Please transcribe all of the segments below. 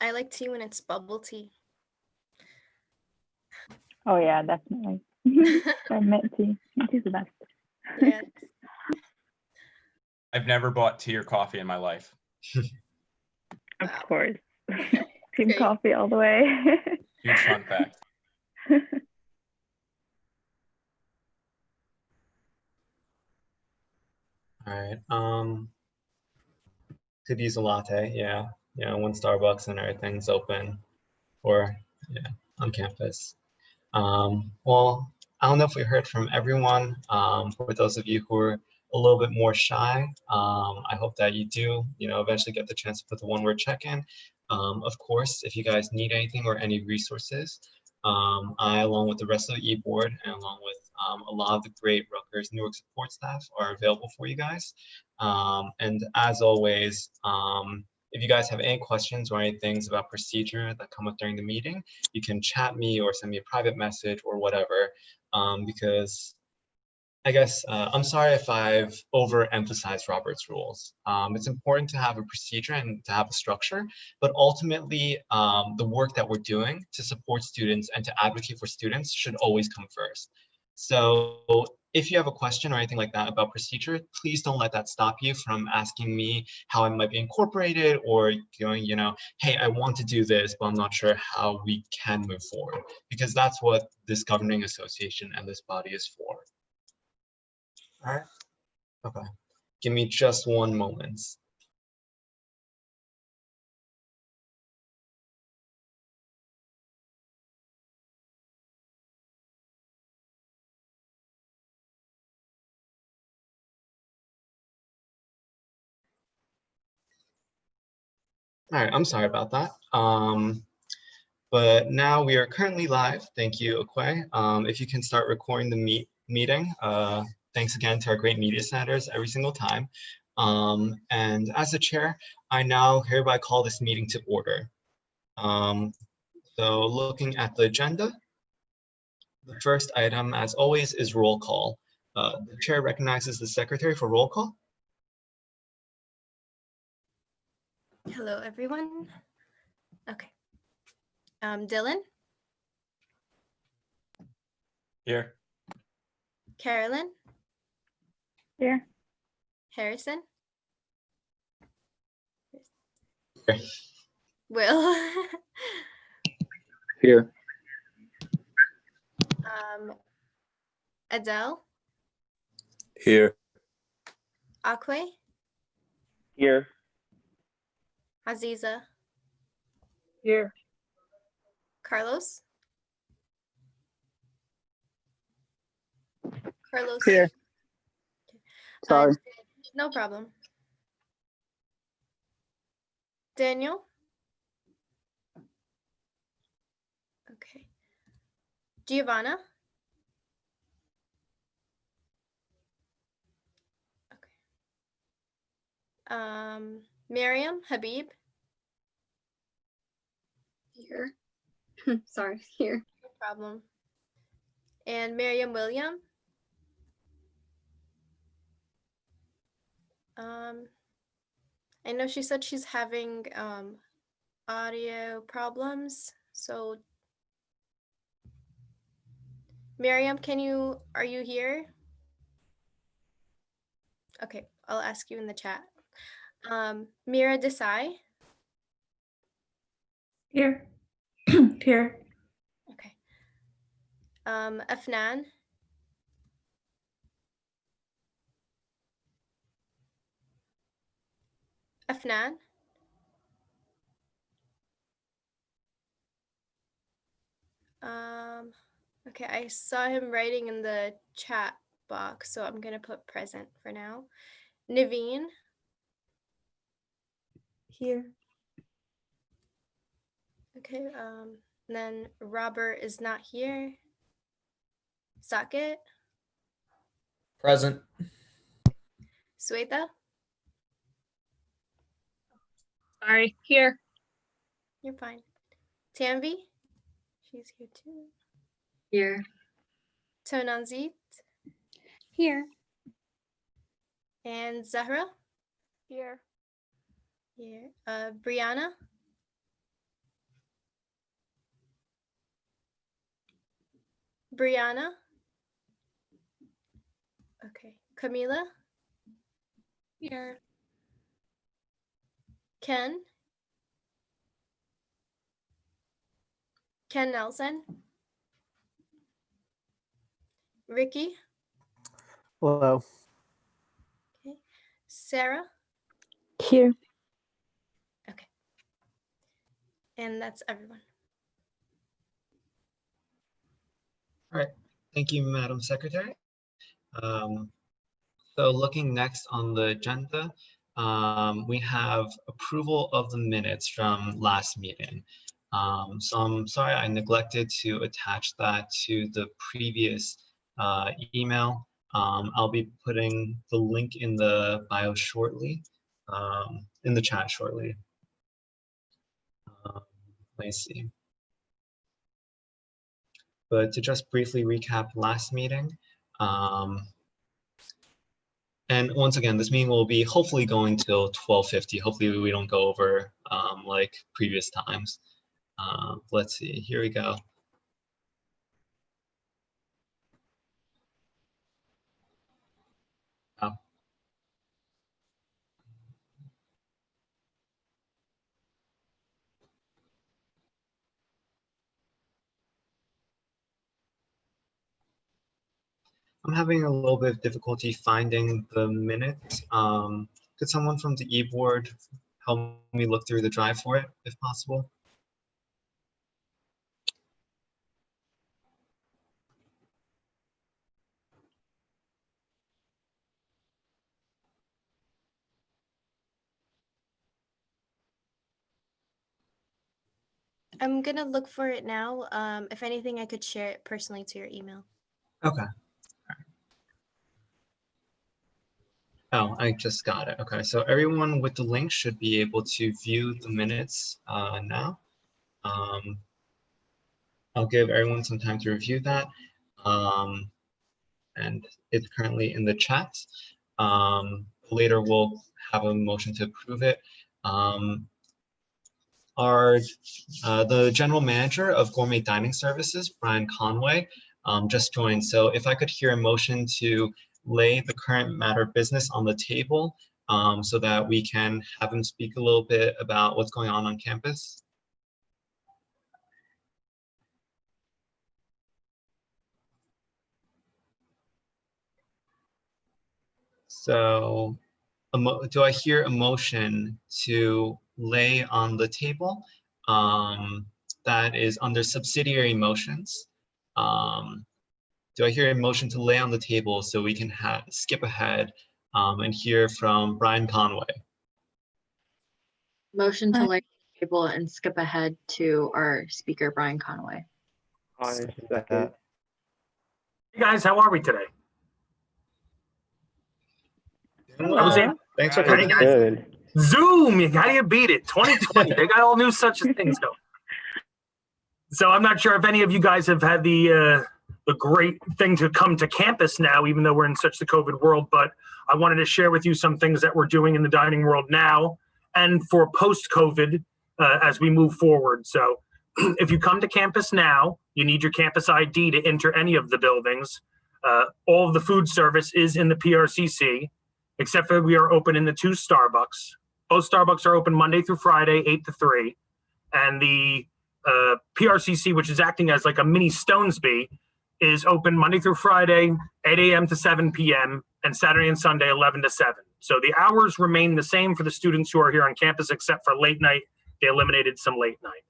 I like tea when it's bubble tea. Oh yeah, definitely. Or mint tea. Mint tea's the best. Yes. I've never bought tea or coffee in my life. Of Wow. course. Team Great. coffee all the way. Huge fun fact. All right. Could use a latte. Yeah. When Starbucks and everything's open, or on campus. Well, I don't know if we heard from everyone. For those of you who are a little bit more shy, I hope that you do, eventually get the chance to put the one-word check-in. Of course, if you guys need anything or any resources, I, along with the rest of the e-board and along with a lot of the great Rutgers Newark support staff, are available for you guys. And as always, if you guys have any questions or any things about procedure that come up during the meeting, you can chat me or send me a private message or whatever, because I guess I'm sorry if I've overemphasized Robert's rules. It's important to have a procedure and to have a structure, but ultimately the work that we're doing to support students and to advocate for students should always come first. So if you have a question or anything like that about procedure, please don't let that stop you from asking me how it might be incorporated, or going, hey, I want to do this, but I'm not sure how we can move forward, because that's what this governing association and this body is for. All right. Okay. Give me just one moment. All right, I'm sorry about that. But now we are currently live. Thank you, Okwe. If you can start recording the meeting. Thanks again to our great media centers every single time. And as the chair, I now hereby call this meeting to order. So looking at the agenda, the first item, as always, is roll call. The chair recognizes the secretary for roll call. Hello, everyone. Okay. Dylan? Here. Carolyn? Here. Harrison? Here. Will? Here. Adele? Here. Akwe? Here. Aziza? Here. Carlos? Carlos? Here. Sorry. No problem. Daniel? Okay. Giovanna? Okay. Miriam? Habib? Here. Sorry, here. No problem. And Miriam William? I know she said she's having audio problems. So Miriam, are you here? Okay, I'll ask you in the chat. Mira Desai? Here. Here. Okay. Afnan? Afnan? Okay, I saw him writing in the chat box, so I'm gonna put present for now. Naveen? Here. Okay, then Robert is not here. Saket? Present. Sweta? Sorry, here. You're fine. Tanvi? She's here too. Here. Tonanzit? Here. And Zahra? Here. Here. Brianna? Brianna? Okay. Camila? Here. Ken? Ken Nelson? Ricky? Hello. Okay. Sarah? Here. Okay. And that's everyone. All right, thank you, Madam Secretary. So looking next on the agenda, we have approval of the minutes from last meeting. So I'm sorry I neglected to attach that to the previous email. I'll be putting the link in the bio shortly, in the chat shortly. Let me see. But to just briefly recap last meeting, and once again, this meeting will be hopefully going till 12:50. Hopefully we don't go over like previous times. Let's see, here we go. Oh. I'm having a little bit of difficulty finding the minutes. Could someone from the e-board help me look through the drive for it, if possible? I'm gonna look for it now. If anything, I could share it personally to your email. Okay. Oh, I just got it. Okay, so everyone with the link should be able to view the minutes now. I'll give everyone some time to review that. And it's currently in the chat. Later we'll have a motion to approve it. The general manager of Gourmet Dining Services, Brian Conway, just joined. So if I could hear a motion to lay the current matter of business on the table so that we can have him speak a little bit about what's going on campus. So do I hear a motion to lay on the table that is under subsidiary motions? Do I hear a motion to lay on the table so we can skip ahead and hear from Brian Conway? Motion to lay on the table and skip ahead to our speaker, Brian Conway. I second. Hey guys, how are we today? Well, thanks for coming. Good. Zoom, how do you beat it? 2020, they got all new such things going. So I'm not sure if any of you guys have had the great thing to come to campus now, even though we're in such the COVID world, but I wanted to share with you some things that we're doing in the dining world now and for post-COVID as we move forward. So if you come to campus now, you need your campus ID to enter any of the buildings. All of the food service is in the PRCC, except for we are open in the 2 Starbucks. Both Starbucks are open Monday through Friday, 8 to 3. And the PRCC, which is acting as like a mini Stonesby, is open Monday through Friday, 8 a.m. to 7 p.m. and Saturday and Sunday, 11 to 7. So the hours remain the same for the students who are here on campus, except for late night. They eliminated some late night.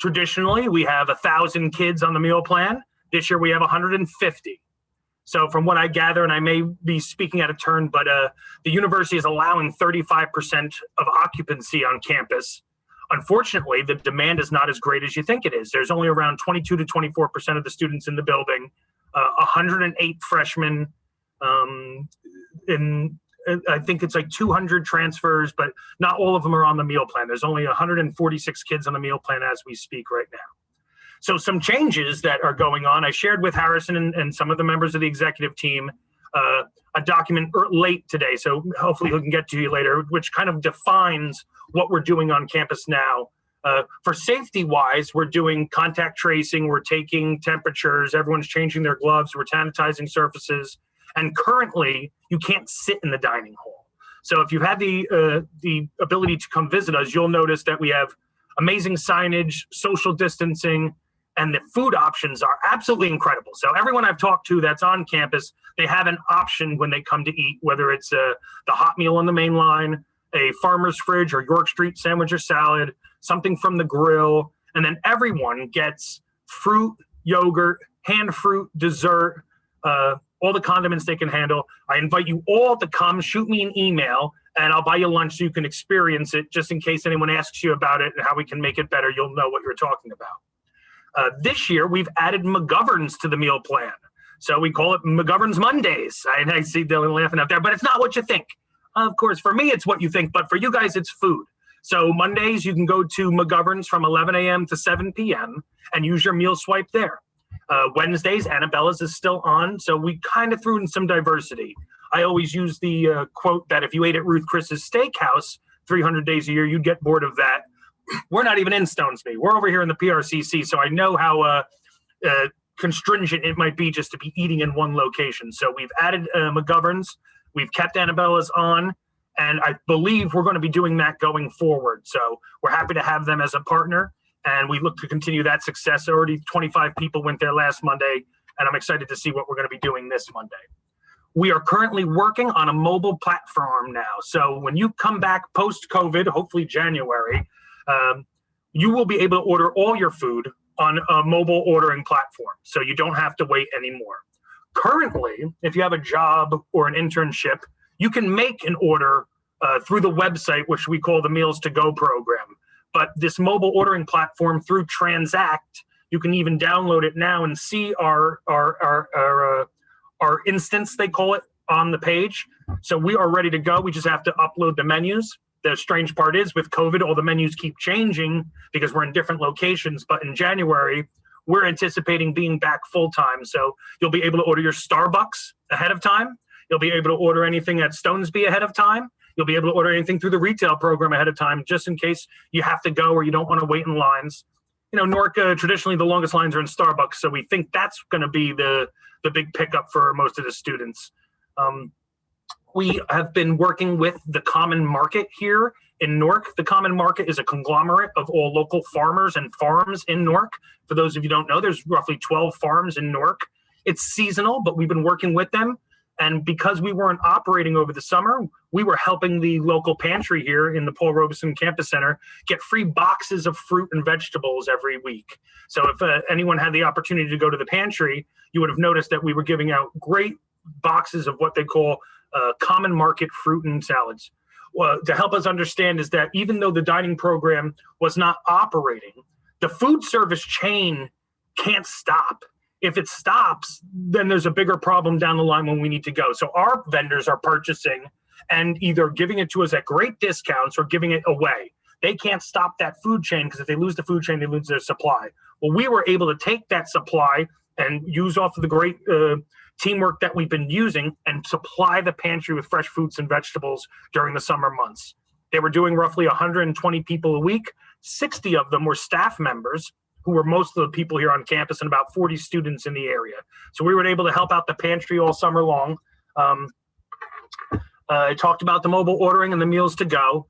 Traditionally, we have 1,000 kids on the meal plan. This year we have 150. So from what I gather, and I may be speaking out of turn, but the university is allowing 35% of occupancy on campus. Unfortunately, the demand is not as great as you think it is. There's only around 22 to 24% of the students in the building, 108 freshmen, I think it's like 200 transfers, but not all of them are on the meal plan. There's only 146 kids on the meal plan as we speak right now. So some changes that are going on, I shared with Harrison and some of the members of the executive team a document late today, so hopefully he can get to you later, which kind of defines what we're doing on campus now For safety wise, we're doing contact tracing, we're taking temperatures, everyone's changing their gloves, we're sanitizing surfaces, and currently you can't sit in the dining hall. So if you've had the ability to come visit us, you'll notice that we have amazing signage, social distancing, and the food options are absolutely incredible. So everyone I've talked to that's on campus, they have an option when they come to eat, whether it's the hot meal on the main line, a farmer's fridge or York Street sandwich or salad, something from the grill, and then everyone gets fruit, yogurt, hand fruit, dessert, all the condiments they can handle. I invite you all to come, shoot me an email, and I'll buy you lunch so you can experience it, just in case anyone asks you about it and how we can make it better, you'll know what you're talking about. This year, we've added McGovern's to the meal plan. So we call it McGovern's Mondays. I see Dylan laughing up there, but it's not what you think. Of course, for me, it's what you think, but for you guys, it's food. So Mondays, you can go to McGovern's from 11 a.m. to 7 p.m. and use your meal swipe there. Wednesdays, Annabella's is still on, so we kind of threw in some diversity. I always use the quote that if you ate at Ruth Chris's Steakhouse 300 days a year, you'd get bored of that. We're not even in Stonesby. We're over here in the PRCC, so I know how constringent it might be just to be eating in one location. So we've added McGovern's, we've kept Annabella's on, and I believe we're going to be doing that going forward. So we're happy to have them as a partner, and we look to continue that success. Already 25 people went there last Monday, and I'm excited to see what we're going to be doing this Monday. We are currently working on a mobile platform now. So when you come back post-COVID, hopefully January, you will be able to order all your food on a mobile ordering platform. So you don't have to wait anymore. Currently, if you have a job or an internship, you can make an order through the website, which we call the Meals to Go program. But this mobile ordering platform through Transact, you can even download it now and see our instance, they call it, on the page. So we are ready to go. We just have to upload the menus. The strange part is with COVID, all the menus keep changing because we're in different locations. But in January, we're anticipating being back full time. So you'll be able to order your Starbucks ahead of time. You'll be able to order anything at Stonesby ahead of time. You'll be able to order anything through the retail program ahead of time, just in case you have to go or you don't want to wait in lines. You know, Newark, traditionally the longest lines are in Starbucks. So we think that's going to be the big pickup for most of the students. We have been working with the Common Market here in Newark. The Common Market is a conglomerate of all local farmers and farms in Newark. For those of you who don't know, there's roughly 12 farms in Newark. It's seasonal, but we've been working with them. And because we weren't operating over the summer, we were helping the local pantry here in the Paul Robeson Campus Center get free boxes of fruit and vegetables every week. So if anyone had the opportunity to go to the pantry, you would have noticed that we were giving out great boxes of what they call Common Market fruit and salads. Well, to help us understand is that even though the dining program was not operating, the food service chain can't stop. If it stops, then there's a bigger problem down the line when we need to go. So our vendors are purchasing and either giving it to us at great discounts or giving it away. They can't stop that food chain because if they lose the food chain, they lose their supply. Well, we were able to take that supply and use off of the great teamwork that we've been using and supply the pantry with fresh fruits and vegetables during the summer months. They were doing roughly 120 people a week. 60 of them were staff members who were most of the people here on campus and about 40 students in the area. So we were able to help out the pantry all summer long. I talked about the mobile ordering and the meals to go.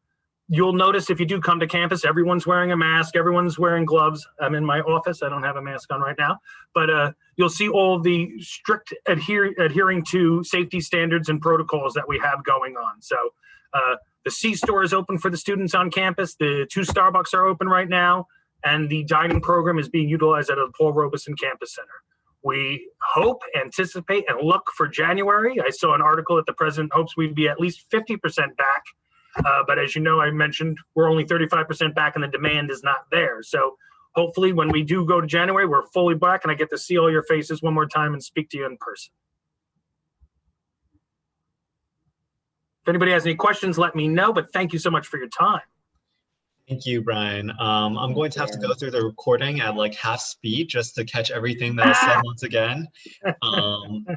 You'll notice if you do come to campus, everyone's wearing a mask, everyone's wearing gloves. I'm in my office, I don't have a mask on right now, but you'll see all the strict adhering to safety standards and protocols that we have going on. So the C-store is open for the students on campus. The 2 Starbucks are open right now, and the dining program is being utilized at the Paul Robeson Campus Center. We hope, anticipate, and look for January. I saw an article that the president hopes we'd be at least 50% back. But as you know, I mentioned we're only 35% back and the demand is not there. So hopefully when we do go to January, we're fully back and I get to see all your faces one more time and speak to you in person. If anybody has any questions, let me know, but thank you so much for your time. Thank you, Brian. I'm going to have to go through the recording at like half speed just to catch everything that I said once again.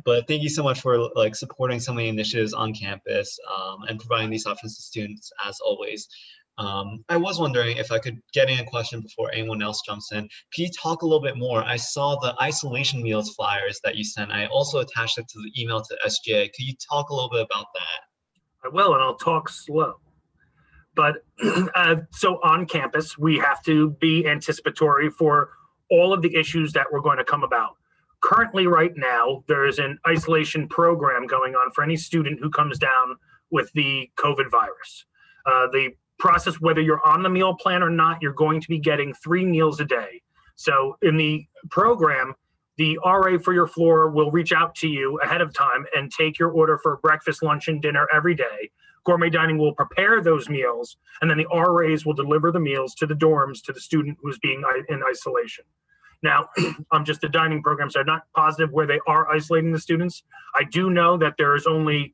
But thank you so much for like supporting so many initiatives on campus and providing these options to students as always. I was wondering if I could get in a question before anyone else jumps in. Can you talk a little bit more? I saw the isolation meals flyers that you sent. I also attached it to the email to SGA. Could you talk a little bit about that? I will, and I'll talk slow. But so on campus, we have to be anticipatory for all of the issues that we're going to come about. Currently, right now, there's an isolation program going on for any student who comes down with the COVID virus. The process, whether you're on the meal plan or not, you're going to be getting 3 meals a day. So in the program, the RA for your floor will reach out to you ahead of time and take your order for breakfast, lunch, and dinner every day. Gourmet Dining will prepare those meals, and then the RAs will deliver the meals to the dorms to the student who's being in isolation. Now, I'm just a dining program, so I'm not positive where they are isolating the students. I do know that there is only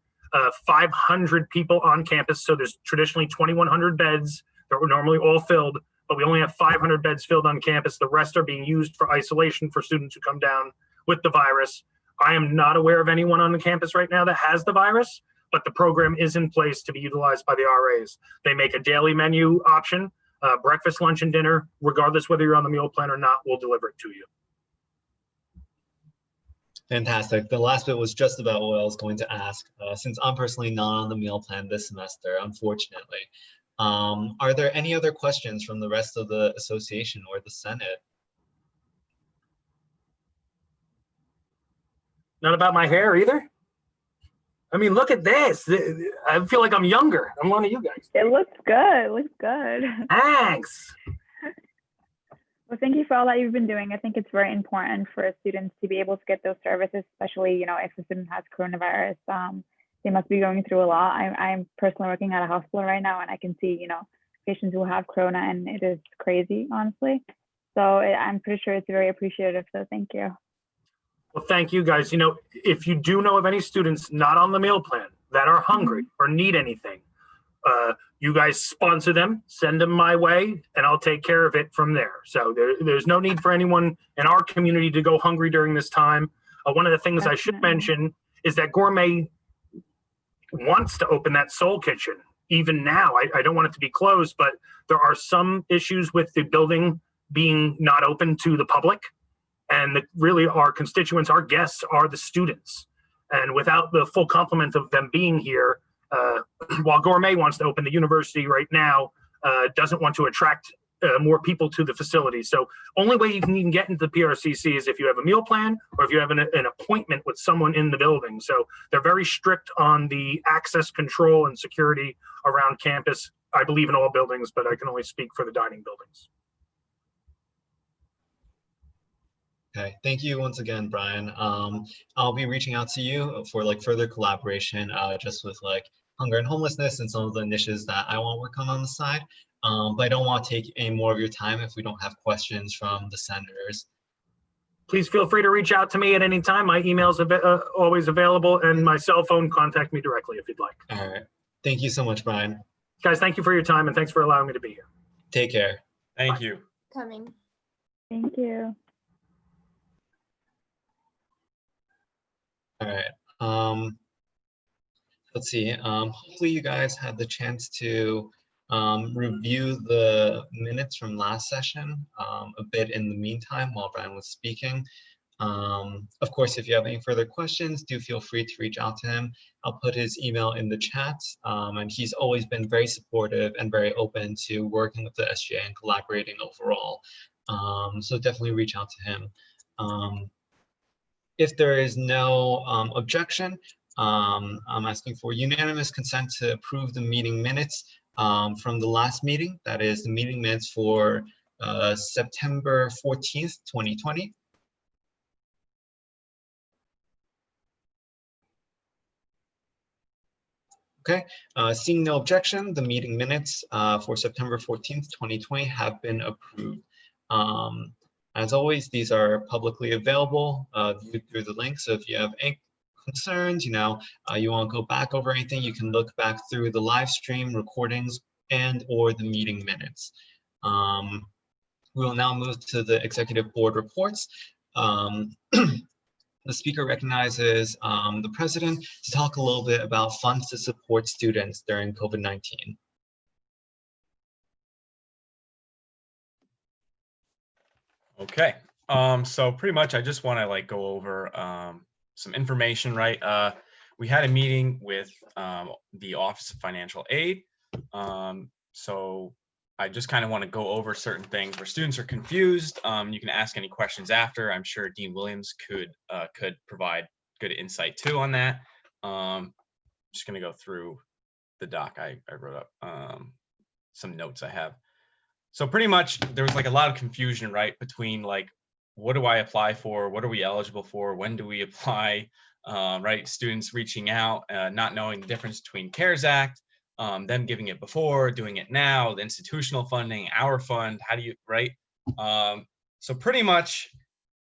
500 people on campus, so there's traditionally 2,100 beds that were normally all filled, but we only have 500 beds filled on campus. The rest are being used for isolation for students who come down with the virus. I am not aware of anyone on the campus right now that has the virus, but the program is in place to be utilized by the RAs. They make a daily menu option. Breakfast, lunch, and dinner, regardless whether you're on the meal plan or not, we'll deliver it to you. Fantastic. The last bit was just about what I was going to ask. Since I'm personally not on the meal plan this semester, unfortunately, are there any other questions from the rest of the association or the Senate? Not about my hair either? I mean, look at this. I feel like I'm younger. I'm one of you guys. It looks good. It looks good. Thanks. Well, thank you for all that you've been doing. I think it's very important for students to be able to get those services, especially, you know, if a student has coronavirus. They must be going through a lot. I'm personally working at a hospital right now, and I can see, you know, patients who have corona, and it is crazy, honestly. So I'm pretty sure it's very appreciative. So thank you. Well, thank you guys. You know, if you do know of any students not on the meal plan that are hungry or need anything, you guys sponsor them, send them my way, and I'll take care of it from there. So there's no need for anyone in our community to go hungry during this time. One of the things I should mention is that Gourmet wants to open that soul kitchen. Even now, I don't want it to be closed, but there are some issues with the building being not open to the public. And really our constituents, our guests are the students. And without the full complement of them being here, while Gourmet wants to open, the university right now doesn't want to attract more people to the facility. So only way you can even get into the PRCC is if you have a meal plan or if you have an appointment with someone in the building. So they're very strict on the access control and security around campus. I believe in all buildings, but I can only speak for the dining buildings. Okay, thank you once again, Brian. I'll be reaching out to you for like further collaboration, just with like hunger and homelessness and some of the initiatives that I want to work on the side. But I don't want to take any more of your time if we don't have questions from the senators. Please feel free to reach out to me at any time. My email's always available, and my cell phone, contact me directly if you'd like. All right. Thank you so much, Brian. Guys, thank you for your time, and thanks for allowing me to be here. Take care. Thank you. Coming. Thank you. All right. Let's see. Hopefully you guys had the chance to review the minutes from last session a bit in the meantime while Brian was speaking. Of course, if you have any further questions, do feel free to reach out to him. I'll put his email in the chat, and he's always been very supportive and very open to working with the SGA and collaborating overall. So definitely reach out to him. If there is no objection, I'm asking for unanimous consent to approve the meeting minutes from the last meeting. That is the meeting minutes for September 14th, 2020. Okay, seeing no objection, the meeting minutes for September 14th, 2020 have been approved. As always, these are publicly available through the link. So if you have any concerns, you want to go back over anything, you can look back through the live stream recordings and or the meeting minutes. We will now move to the executive board reports. The speaker recognizes the president to talk a little bit about funds to support students during COVID-19. Okay. So pretty much I just want to like go over some information, right? We had a meeting with the Office of Financial Aid. So I just kind of want to go over certain things where students are confused. You can ask any questions after. I'm sure Dean Williams could provide good insight too on that. Just going to go through the doc I wrote up, some notes I have. So pretty much there was like a lot of confusion, right, between like, what do I apply for? What are we eligible for? When do we apply? Right, students reaching out, not knowing the difference between CARES Act, them giving it before, doing it now, the institutional funding, our fund, how do you, right? So pretty much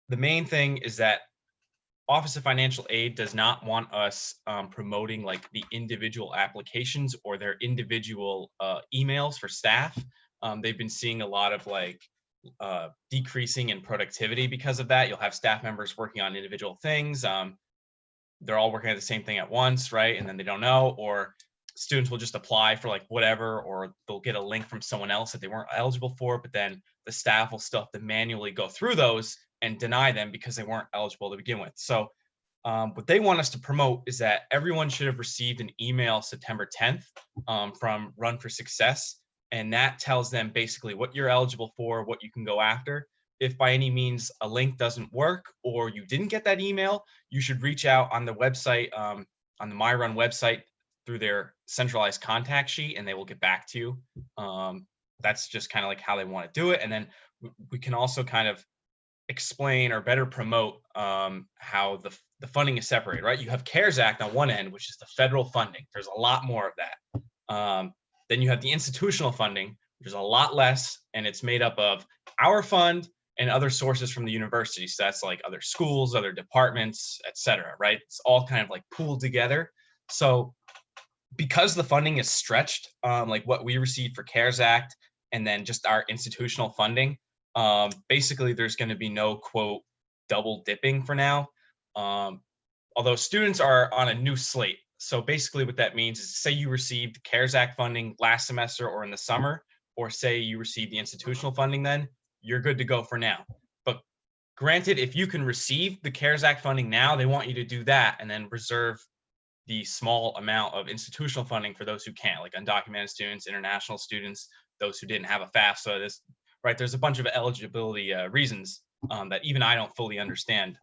the main thing is that Office of Financial Aid does not want us promoting like the individual applications or their individual emails for staff. They've been seeing a lot of like decreasing in productivity because of that. You'll have staff members working on individual things. They're all working at the same thing at once, right? And then they don't know, or students will just apply for like whatever, or they'll get a link from someone else that they weren't eligible for, but then the staff will still have to manually go through those and deny them because they weren't eligible to begin with. So what they want us to promote is that everyone should have received an email September 10th from Run for Success. And that tells them basically what you're eligible for, what you can go after. If by any means a link doesn't work or you didn't get that email, you should reach out on the website, on the MyRun website through their centralized contact sheet, and they will get back to you. That's just kind of like how they want to do it. And then we can also kind of explain or better promote how the funding is separated, right? You have CARES Act on one end, which is the federal funding. There's a lot more of that. Then you have the institutional funding, which is a lot less, and it's made up of our fund and other sources from the university. So that's like other schools, other departments, et cetera, right? It's all kind of like pooled together. So because the funding is stretched, like what we received for CARES Act and then just our institutional funding, basically there's going to be no quote double dipping for now. Although students are on a new slate. So basically what that means is say you received CARES Act funding last semester or in the summer, or say you received the institutional funding then, you're good to go for now. But granted, if you can receive the CARES Act funding now, they want you to do that and then reserve the small amount of institutional funding for those who can't, like undocumented students, international students, those who didn't have a FAFSA. This, right? There's a bunch of eligibility reasons that even I don't fully understand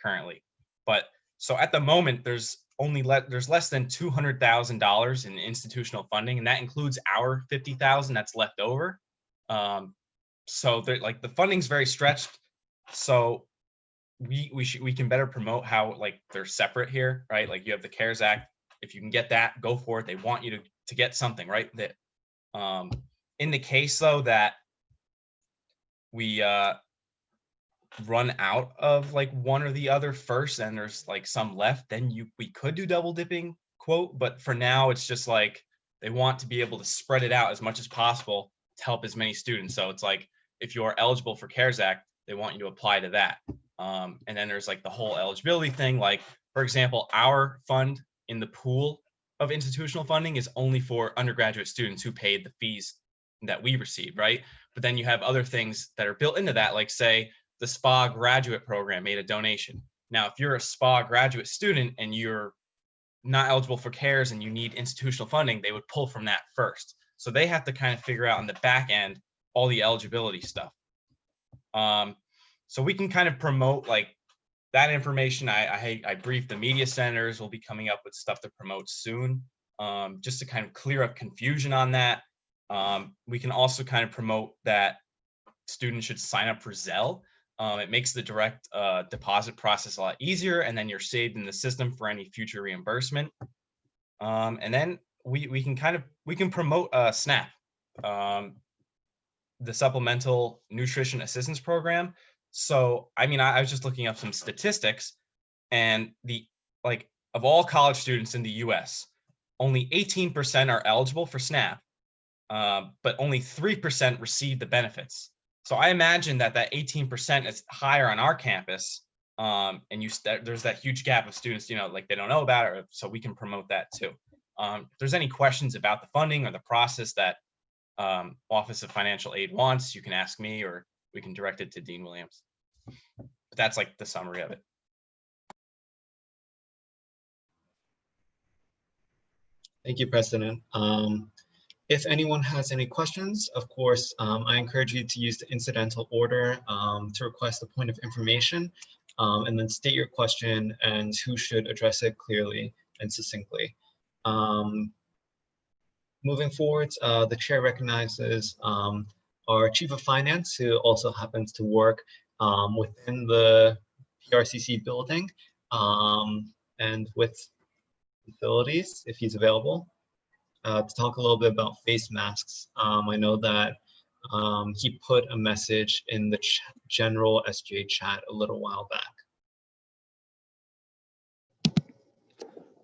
currently. But so at the moment, there's less than $200,000 in institutional funding, and that includes our $50,000 that's left over. So like the funding's very stretched. So we can better promote how like they're separate here, right? Like you have the CARES Act. If you can get that, go for it. They want you to get something, right? That in the case though that we run out of like one or the other first and there's like some left, then we could do double dipping quote. But for now, it's just like they want to be able to spread it out as much as possible to help as many students. So it's like if you're eligible for CARES Act, they want you to apply to that. And then there's like the whole eligibility thing. Like, for example, our fund in the pool of institutional funding is only for undergraduate students who paid the fees that we received, right? But then you have other things that are built into that, like say the SPA graduate program made a donation. Now, if you're a SPA graduate student and you're not eligible for CARES and you need institutional funding, they would pull from that first. So they have to kind of figure out on the back end all the eligibility stuff. So we can kind of promote like that information. I briefed the media centers. We'll be coming up with stuff to promote soon, just to kind of clear up confusion on that. We can also kind of promote that students should sign up for Zelle. It makes the direct deposit process a lot easier, and then you're saved in the system for any future reimbursement. And then we can promote SNAP, the Supplemental Nutrition Assistance Program. So, I mean, I was just looking up some statistics, and of all college students in the U.S., only 18% are eligible for SNAP, but only 3% receive the benefits. So I imagine that 18% is higher on our campus, and there's that huge gap of students, like they don't know about it, so we can promote that too. If there's any questions about the funding or the process that Office of Financial Aid wants, you can ask me, or we can direct it to Dean Williams. But that's like the summary of it. Thank you, President. If anyone has any questions, of course, I encourage you to use the incidental order to request a point of information, and then state your question and who should address it clearly and succinctly. Moving forward, the chair recognizes our Chief of Finance, who also happens to work within the PRCC building and with facilities, if he's available, to talk a little bit about face masks. I know that he put a message in the general SGA chat a little while back.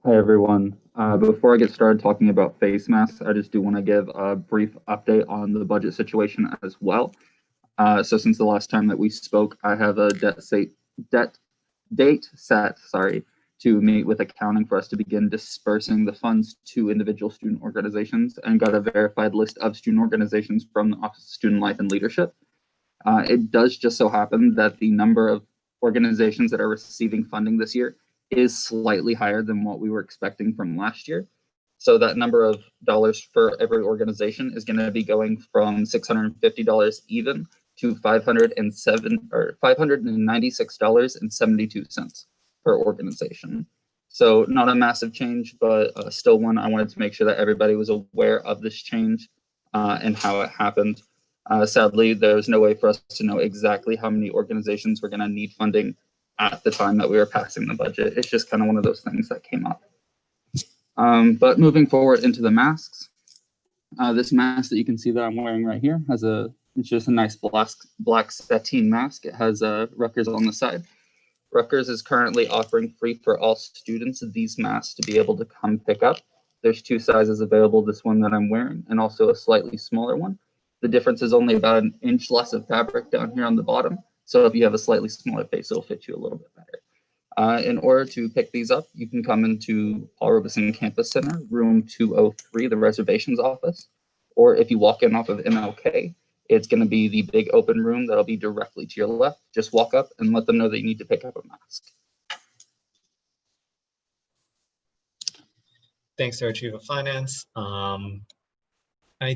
Hi, everyone. Before I get started talking about face masks, I just do want to give a brief update on the budget situation as well. So since the last time that we spoke, I have a date set, to meet with accounting for us to begin dispersing the funds to individual student organizations, and got a verified list of student organizations from the Office of Student Life and Leadership. It does just so happen that the number of organizations that are receiving funding this year is slightly higher than what we were expecting from last year. So that number of dollars for every organization is going to be going from $650 even to $596.72 per organization. So not a massive change, but still one I wanted to make sure that everybody was aware of this change and how it happened. Sadly, there was no way for us to know exactly how many organizations were going to need funding at the time that we were passing the budget. It's just kind of one of those things that came up. But moving forward into the masks, this mask that you can see that I'm wearing right here it's just a nice black sateen mask. It has Rutgers on the side. Rutgers is currently offering free for all students these masks to be able to come pick up. There's two sizes available, this one that I'm wearing, and also a slightly smaller one. The difference is only about an inch less of fabric down here on the bottom. So if you have a slightly smaller face, it'll fit you a little bit better. In order to pick these up, you can come into Paul Robeson Campus Center, room 203, the reservations office. Or if you walk in off of MLK, it's going to be the big open room that'll be directly to your left. Just walk up and let them know that you need to pick up a mask. Thanks to our Chief of Finance. I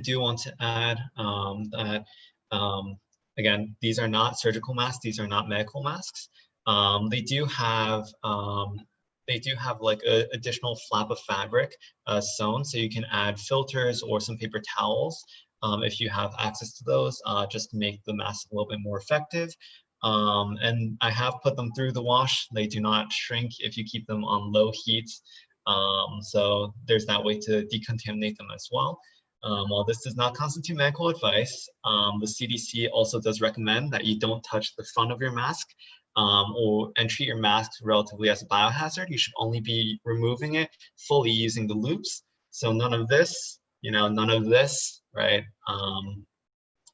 do want to add that, again, these are not surgical masks. These are not medical masks. They do have like an additional flap of fabric sewn, so you can add filters or some paper towels if you have access to those, just to make the mask a little bit more effective. And I have put them through the wash. They do not shrink if you keep them on low heat. So there's that way to decontaminate them as well. While this does not constitute medical advice, the CDC also does recommend that you don't touch the front of your mask and treat your mask relatively as a biohazard. You should only be removing it fully using the loops. So none of this, none of this, right?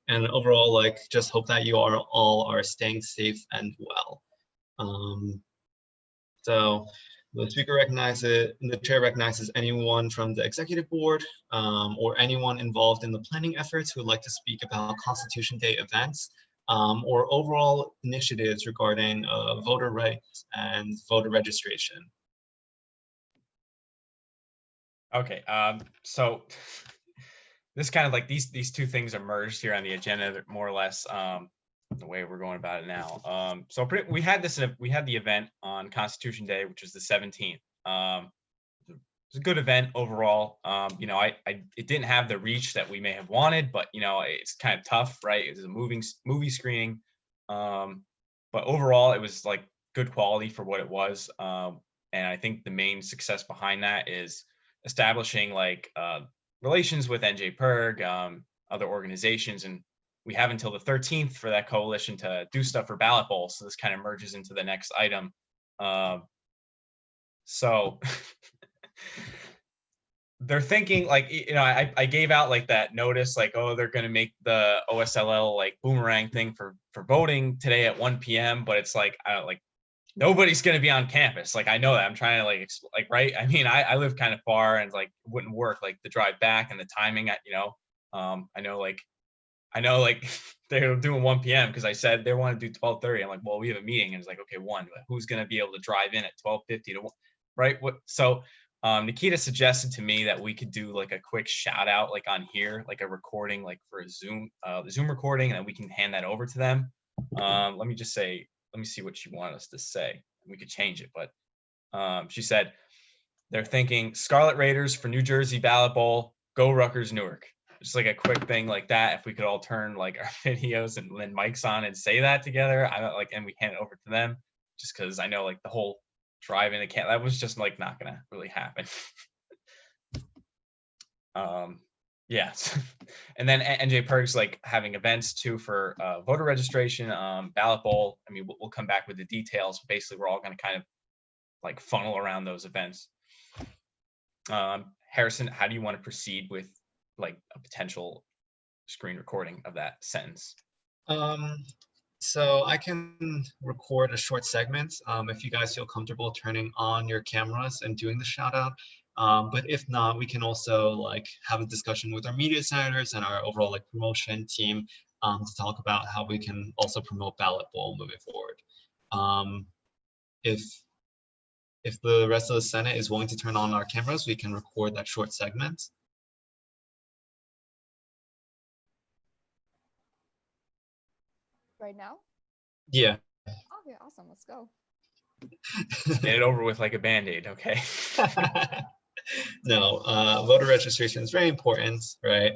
And overall, like, just hope that you all are staying safe and well. So the speaker recognizes, the chair recognizes anyone from the executive board or anyone involved in the planning efforts who would like to speak about Constitution Day events or overall initiatives regarding voter rights and voter registration. Okay, so this kind of like these two things are merged here on the agenda, more or less. The way we're going about it now. So we had the event on Constitution Day, which was the 17th. It was a good event overall. It didn't have the reach that we may have wanted, but it's kind of tough, right? It was a movie screening, but overall it was like good quality for what it was. And I think the main success behind that is establishing like relations with NJPIRG, other organizations, and we have until the 13th for that coalition to do stuff for ballot bowl. So this kind of merges into the next item. So they're thinking like, I gave out like that notice, like, oh, they're going to make the OSLL like boomerang thing for voting today at 1 p.m. But it's like, nobody's going to be on campus. Like, I know that. I'm trying to right. I mean, I live kind of far and like it wouldn't work, like the drive back and the timing, I know like, I know like they're doing 1 p.m. because I said they want to do 12:30. I'm like, well, we have a meeting, and it's like, okay, 1. But who's gonna be able to drive in at 12:50 to 1, right? What? So Nikita suggested to me that we could do like a quick shout out like on here, like a recording, like for a Zoom recording, and then we can hand that over to them. Let me see what she wanted us to say. We could change it, but she said they're thinking Scarlet Raiders for New Jersey Ballot Bowl, go Rutgers Newark. Just like a quick thing like that. If we could all turn like our videos and then mics on and say that together, I don't like, and we hand it over to them, just because I know like the whole drive-in account, that was just like not gonna really happen. Yeah. And then NJ Perks like having events too for voter registration, ballot bowl. I mean, we'll come back with the details. Basically, we're all gonna kind of like funnel around those events. Harrison, how do you want to proceed with like a potential screen recording of that sentence? So I can record a short segment if you guys feel comfortable turning on your cameras and doing the shout out. But if not, we can also like have a discussion with our media senators and our overall like promotion team to talk about how we can also promote Ballot Bowl moving forward. If the rest of the Senate is willing to turn on our cameras, we can record that short segment. Right now? Yeah. Okay, awesome. Let's go. Get it over with like a Band-Aid, okay? No, voter registration is very important, right?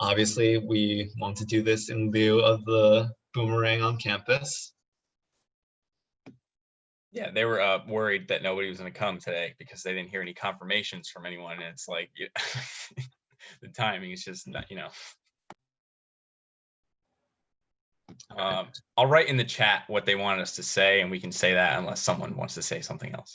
Obviously, we want to do this in lieu of the boomerang on campus. Yeah, they were worried that nobody was going to come today because they didn't hear any confirmations from anyone. And it's like, the timing is just not, I'll write in the chat what they wanted us to say, and we can say that unless someone wants to say something else.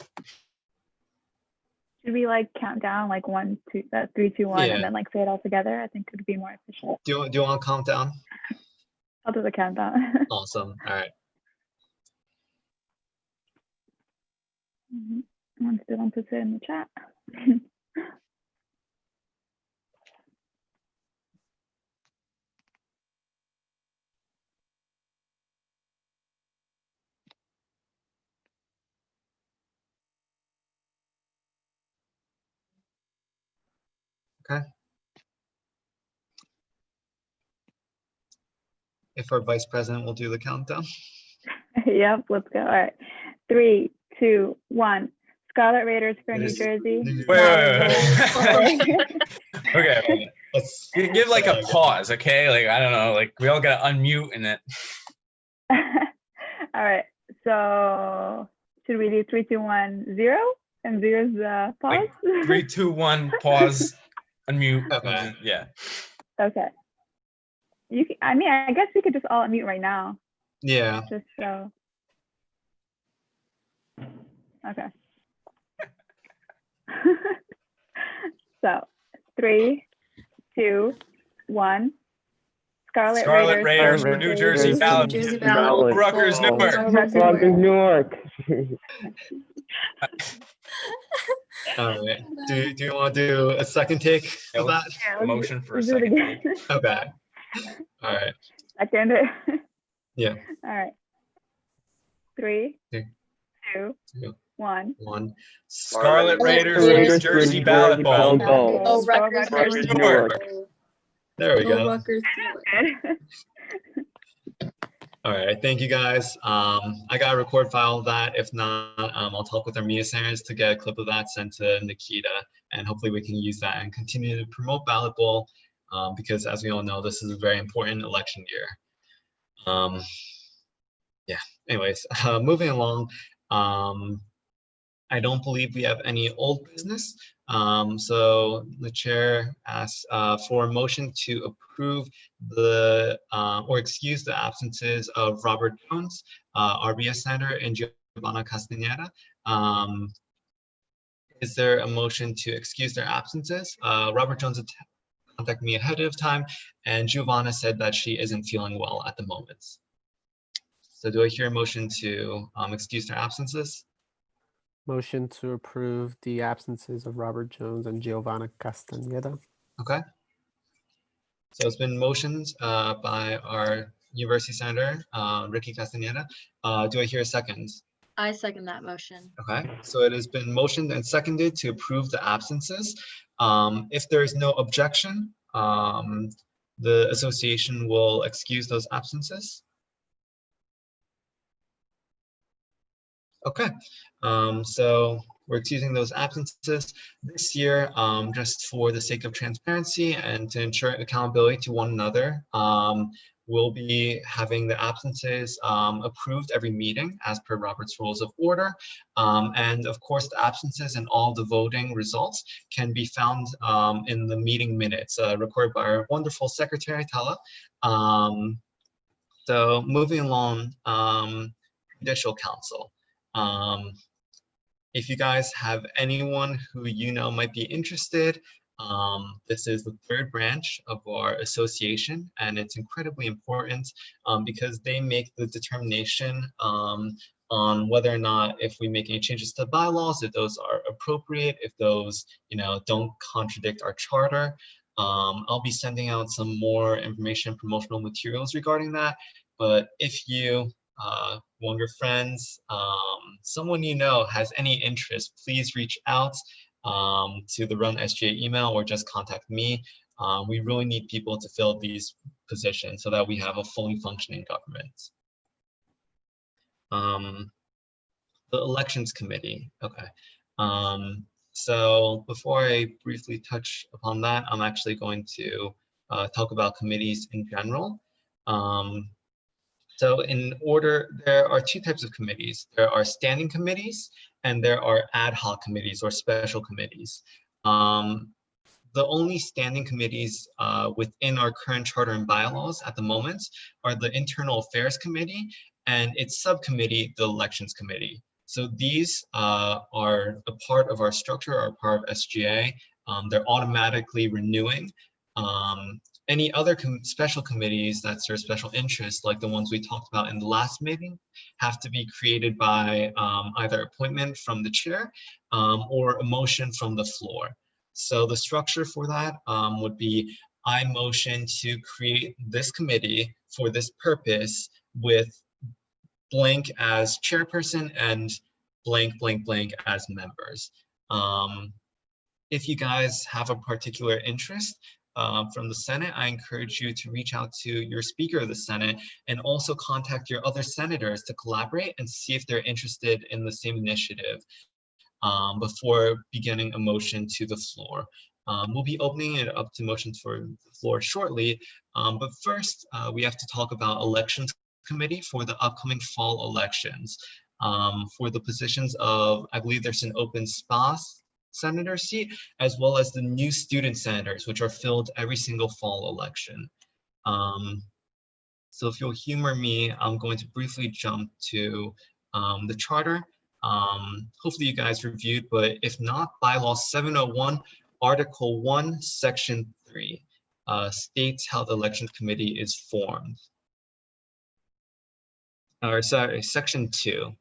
Should we like count down like 1, 2, 3, 2, 1, Yeah. and then like say it all together? I think it would be more efficient. Do you want to count down? I'll do the countdown. Awesome. All right. One student puts it in the chat. Okay. If our vice president will do the countdown. Yep, let's go. All right. 3, 2, 1. Scarlet Raiders for New Jersey. Wait. Okay. Let's give like a pause, okay? Like, I don't know, like we all got to unmute and then. All right. So should we do 3, 2, 1, 0? And 0's pause? Like 3, 2, 1, pause, unmute. Okay. Yeah. Okay. You can, I mean, I guess we could just all unmute right now. Yeah. Just so. Okay. So 3, 2, 1. Scarlet Raiders for New Jersey Ballot. Rutgers Newark. Rutgers Newark. All right. Do you want to do a second take of that? Yeah, motion for a let's do it second again. take. Okay. All right. Second. Yeah. All right. 3, 2, 2, 1. 1. Scarlet Raiders for New Jersey Ballot Bowl. Oh, Rutgers Newark. There we Go go. Rutgers Newark. All right, thank you guys. I got a record file of that. If not, I'll talk with our media centers to get a clip of that sent to Nikita, and hopefully we can use that and continue to promote Ballot Bowl because, as we all know, this is a very important election year. Yeah. Anyways, moving along. I don't believe we have any old business. So the chair asks for a motion to approve the or excuse the absences of Robert Jones, RBS Senator, and Giovanna Castañeda. Is there a motion to excuse their absences? Robert Jones contacted me ahead of time, and Giovanna said that she isn't feeling well at the moment. So do I hear a motion to excuse their absences? Motion to approve the absences of Robert Jones and Giovanna Castañeda. Okay. So it's been motioned by our University Senator, Ricky Castaneda. Do I hear a second? I second that motion. Okay, so it has been motioned and seconded to approve the absences. If there is no objection, the association will excuse those absences. Okay, so we're excusing those absences this year just for the sake of transparency and to ensure accountability to one another. We'll be having the absences approved every meeting as per Robert's Rules of Order. And of course, the absences and all the voting results can be found in the meeting minutes recorded by our wonderful secretary, Tala. So moving along, Judicial Council. If you guys have anyone who you know might be interested, this is the third branch of our association, and it's incredibly important because they make the determination on whether or not if we make any changes to bylaws, if those are appropriate, if those don't contradict our charter. I'll be sending out some more information, promotional materials regarding that. But if you, one of your friends, someone you know has any interest, please reach out to the Run SGA email or just contact me. We really need people to fill these positions so that we have a fully functioning government. The Elections Committee, okay. So before I briefly touch upon that, I'm actually going to talk about committees in general. So in order, there are two types of committees. There are standing committees and there are ad hoc committees or special committees. The only standing committees within our current charter and bylaws at the moment are the Internal Affairs Committee and its subcommittee, the Elections Committee. So these are a part of our structure, are part of SGA. They're automatically renewing. Any other special committees that serve special interests, like the ones we talked about in the last meeting, have to be created by either appointment from the chair or a motion from the floor. So the structure for that would be, I motion to create this committee for this purpose with blank as chairperson and blank, blank, blank as members. If you guys have a particular interest, from the Senate, I encourage you to reach out to your Speaker of the Senate and also contact your other senators to collaborate and see if they're interested in the same initiative before beginning a motion to the floor. We'll be opening it up to motions for the floor shortly, but first we have to talk about Elections Committee for the upcoming fall elections. For the positions of, I believe there's an open space senator seat, as well as the new student senators, which are filled every single fall election. So if you'll humor me, I'm going to briefly jump to the charter. Hopefully you guys reviewed, but if not, bylaw 701, Article 1, Section 3 states how the Elections Committee is formed. Or sorry, Section 2.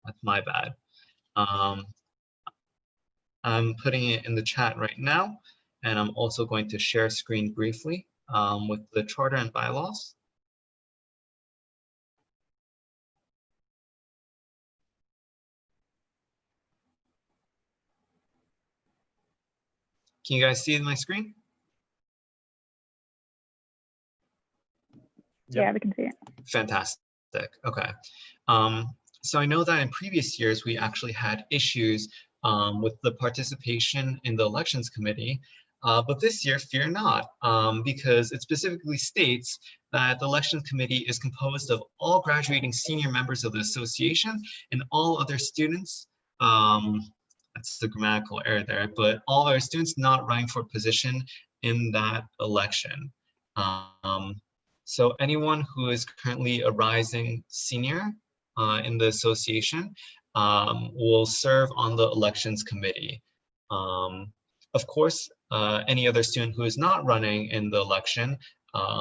That's my bad. I'm putting it in the chat right now, and I'm also going to share screen briefly with the charter and bylaws. Can you guys see my screen? Yeah, we can see it. Fantastic. Okay. So I know that in previous years, we actually had issues with the participation in the Elections Committee. But this year, fear not, because it specifically states that the Elections Committee is composed of all graduating senior members of the association and all other students. That's the grammatical error there, but all our students not running for position in that election. So anyone who is currently a rising senior in the association will serve on the Elections Committee. Of course, any other student who is not running in the election,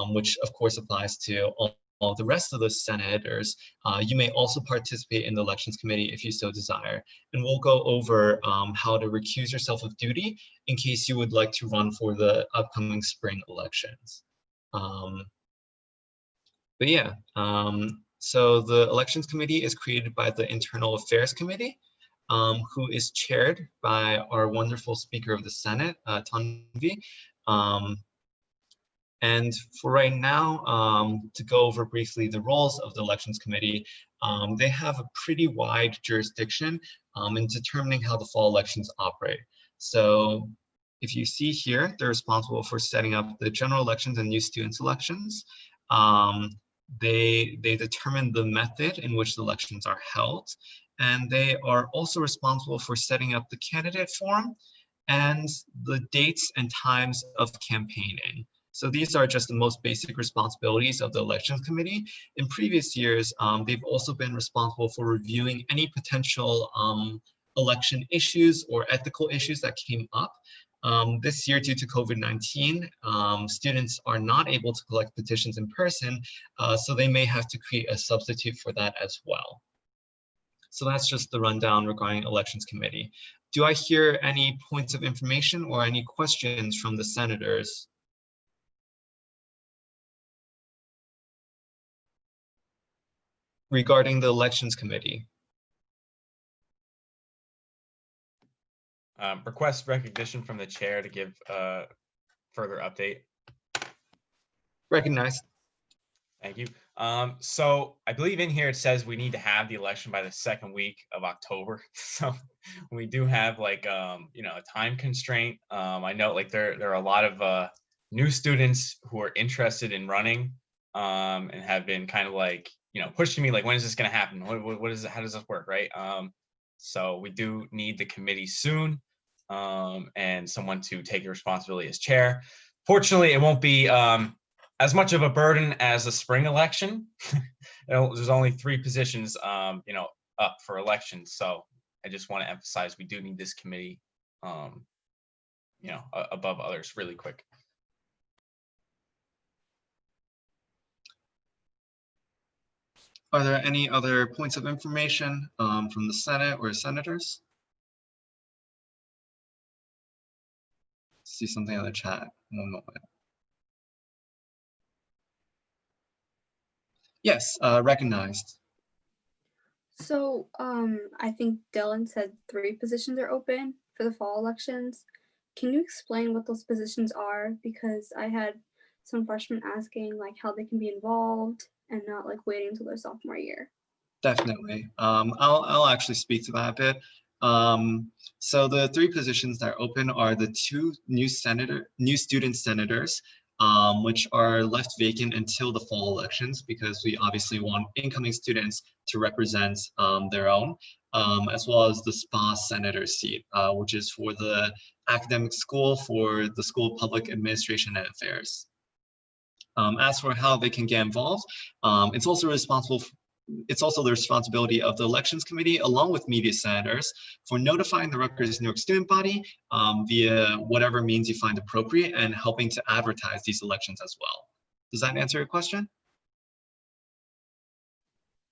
which of course applies to all the rest of the senators, you may also participate in the elections committee if you so desire. And we'll go over how to recuse yourself of duty in case you would like to run for the upcoming spring elections. But yeah, so the elections committee is created by the Internal Affairs Committee, who is chaired by our wonderful Speaker of the Senate, Tanvi. And for right now, to go over briefly the roles of the Elections Committee, they have a pretty wide jurisdiction in determining how the fall elections operate. So if you see here, they're responsible for setting up the general elections and new students elections. They determine the method in which the elections are held, and they are also responsible for setting up the candidate forum and the dates and times of campaigning. So these are just the most basic responsibilities of the Elections Committee. In previous years, they've also been responsible for reviewing any potential election issues or ethical issues that came up. This year, due to COVID-19, students are not able to collect petitions in person, so they may have to create a substitute for that as well. So that's just the rundown regarding Elections Committee. Do I hear any points of information or any questions from the senators? Regarding the Elections Committee? Request recognition from the chair to give a further update. Recognized. Thank you. So I believe in here it says we need to have the election by the second week of October. So we do have like you know, a time constraint. I know like there are a lot of new students who are interested in running and have been kind of like, you know, pushing me like, when is this going to happen? What is it? How does this work? Right. So we do need the committee soon and someone to take the responsibility as chair. Fortunately, it won't be as much of a burden as a spring election. There's only 3 positions, you know, up for elections. So I just want to emphasize we do need this committee, you know, above others really quick. Are there any other points of information from the Senate or senators? See something in the chat. One moment. Yes, recognized. So, I think Dylan said 3 positions are open for the fall elections. Can you explain what those positions are? Because I had some freshmen asking like how they can be involved and not like waiting until their sophomore year. Definitely. I'll actually speak to that a bit. So the 3 positions that are open are the 2 new student senators, which are left vacant until the fall elections because we obviously want incoming students to represent their own, as well as the SPA senator seat, which is for the academic school for the School of Public Administration and Affairs. As for how they can get involved, it's also the responsibility of the Elections Committee, along with media senators, for notifying the Rutgers Newark student body via whatever means you find appropriate and helping to advertise these elections as well. Does that answer your question?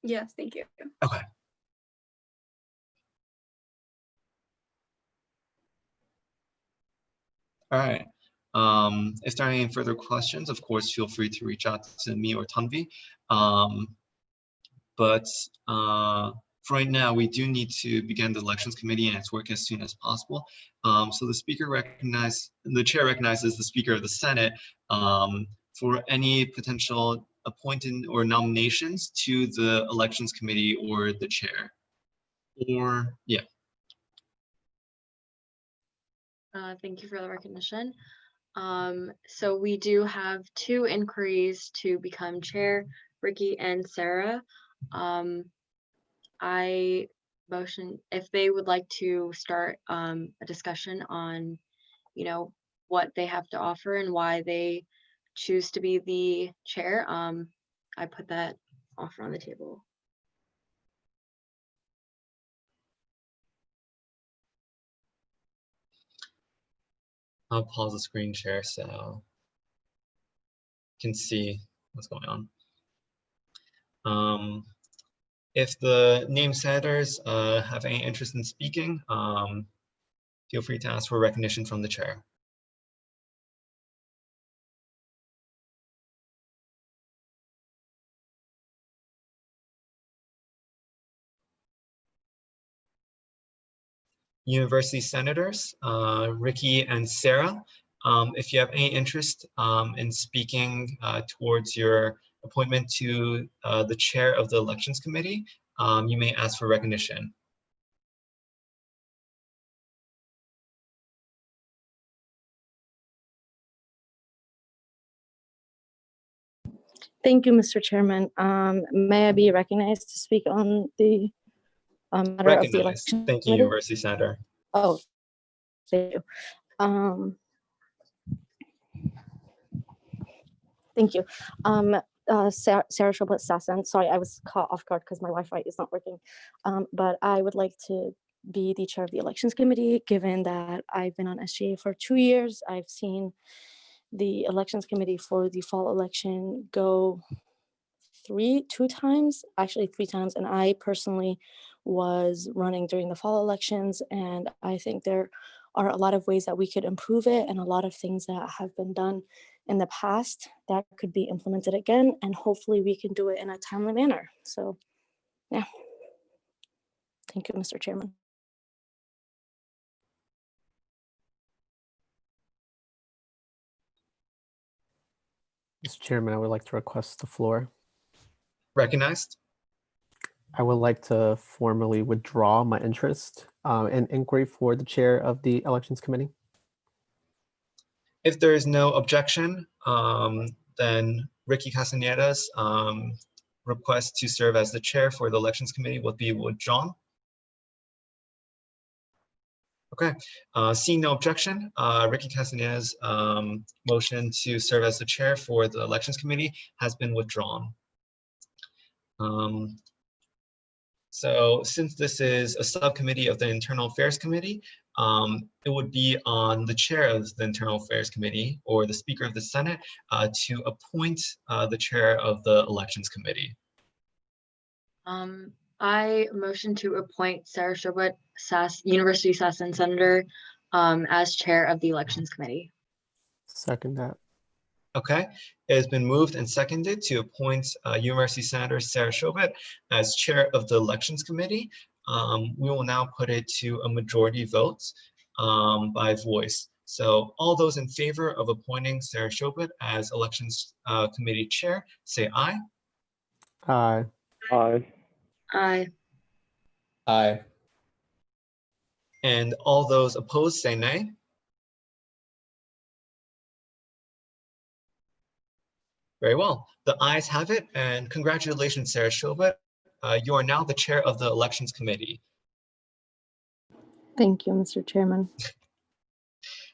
Yes, thank you. Okay. All right. If there are any further questions, of course, feel free to reach out to me or Tanvi. But for right now, we do need to begin the Elections Committee and its work as soon as possible. So the chair recognizes the Speaker of the Senate for any potential appointed or nominations to the Elections Committee or the chair. Or, yeah. Thank you for the recognition. So we do have 2 inquiries to become chair, Ricky and Sarah. I motion if they would like to start a discussion on, you know, what they have to offer and why they choose to be the chair. I put that offer on the table. I'll pause the screen share so you can see what's going on. If the named senators have any interest in speaking, feel free to ask for recognition from the chair. University senators, Ricky and Sarah, if you have any interest in speaking towards your appointment to the chair of the elections committee, you may ask for recognition. Thank you, Mr. Chairman. May I be recognized to speak on the matter of the Recognized. election Thank you, committee? University Senator. Oh, thank you. Thank you. Sarah Shoblet Sasson. Sorry, I was caught off guard because my Wi-Fi is not working. But I would like to be the chair of the elections committee, given that I've been on SGA for 2 years. I've seen the elections committee for the fall election go two times, actually 3 times, and I personally was running during the fall elections, and I think there are a lot of ways that we could improve it and a lot of things that have been done in the past that could be implemented again, and hopefully we can do it in a timely manner. So yeah, thank you, Mr. Chairman. Mr. Chairman, I would like to request the floor. Recognized. I would like to formally withdraw my interest in inquiry for the chair of the elections committee. If there is no objection, then Ricky Castaneda's request to serve as the chair for the elections committee will be withdrawn. Okay, seeing no objection, Ricky Castaneda's motion to serve as the chair for the elections committee has been withdrawn. So since this is a subcommittee of the Internal Affairs Committee, it would be on the chair of the Internal Affairs Committee or the Speaker of the Senate to appoint the chair of the Elections Committee. I motion to appoint Sarah Shoblet, University Sasson Senator, as chair of the Elections Committee. Second that. Okay, it has been moved and seconded to appoint University Senator Sarah Shoblet as chair of the Elections Committee. We will now put it to a majority vote by voice. So all those in favor of appointing Sarah Shoblet as Elections Committee chair, say aye. Aye. Aye. Aye. Aye. And all those opposed, say nay. Very well. The ayes have it, and congratulations, Sarah Shoblet. You are now the chair of the Elections Committee. Thank you, Mr. Chairman.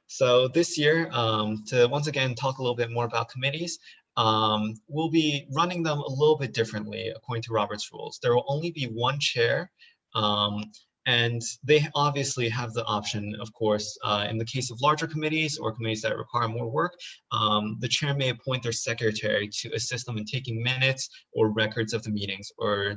So this year, to once again talk a little bit more about committees, we'll be running them a little bit differently according to Robert's rules. There will only be one chair, and they obviously have the option, of course, in the case of larger committees or committees that require more work, the chair may appoint their secretary to assist them in taking minutes or records of the meetings or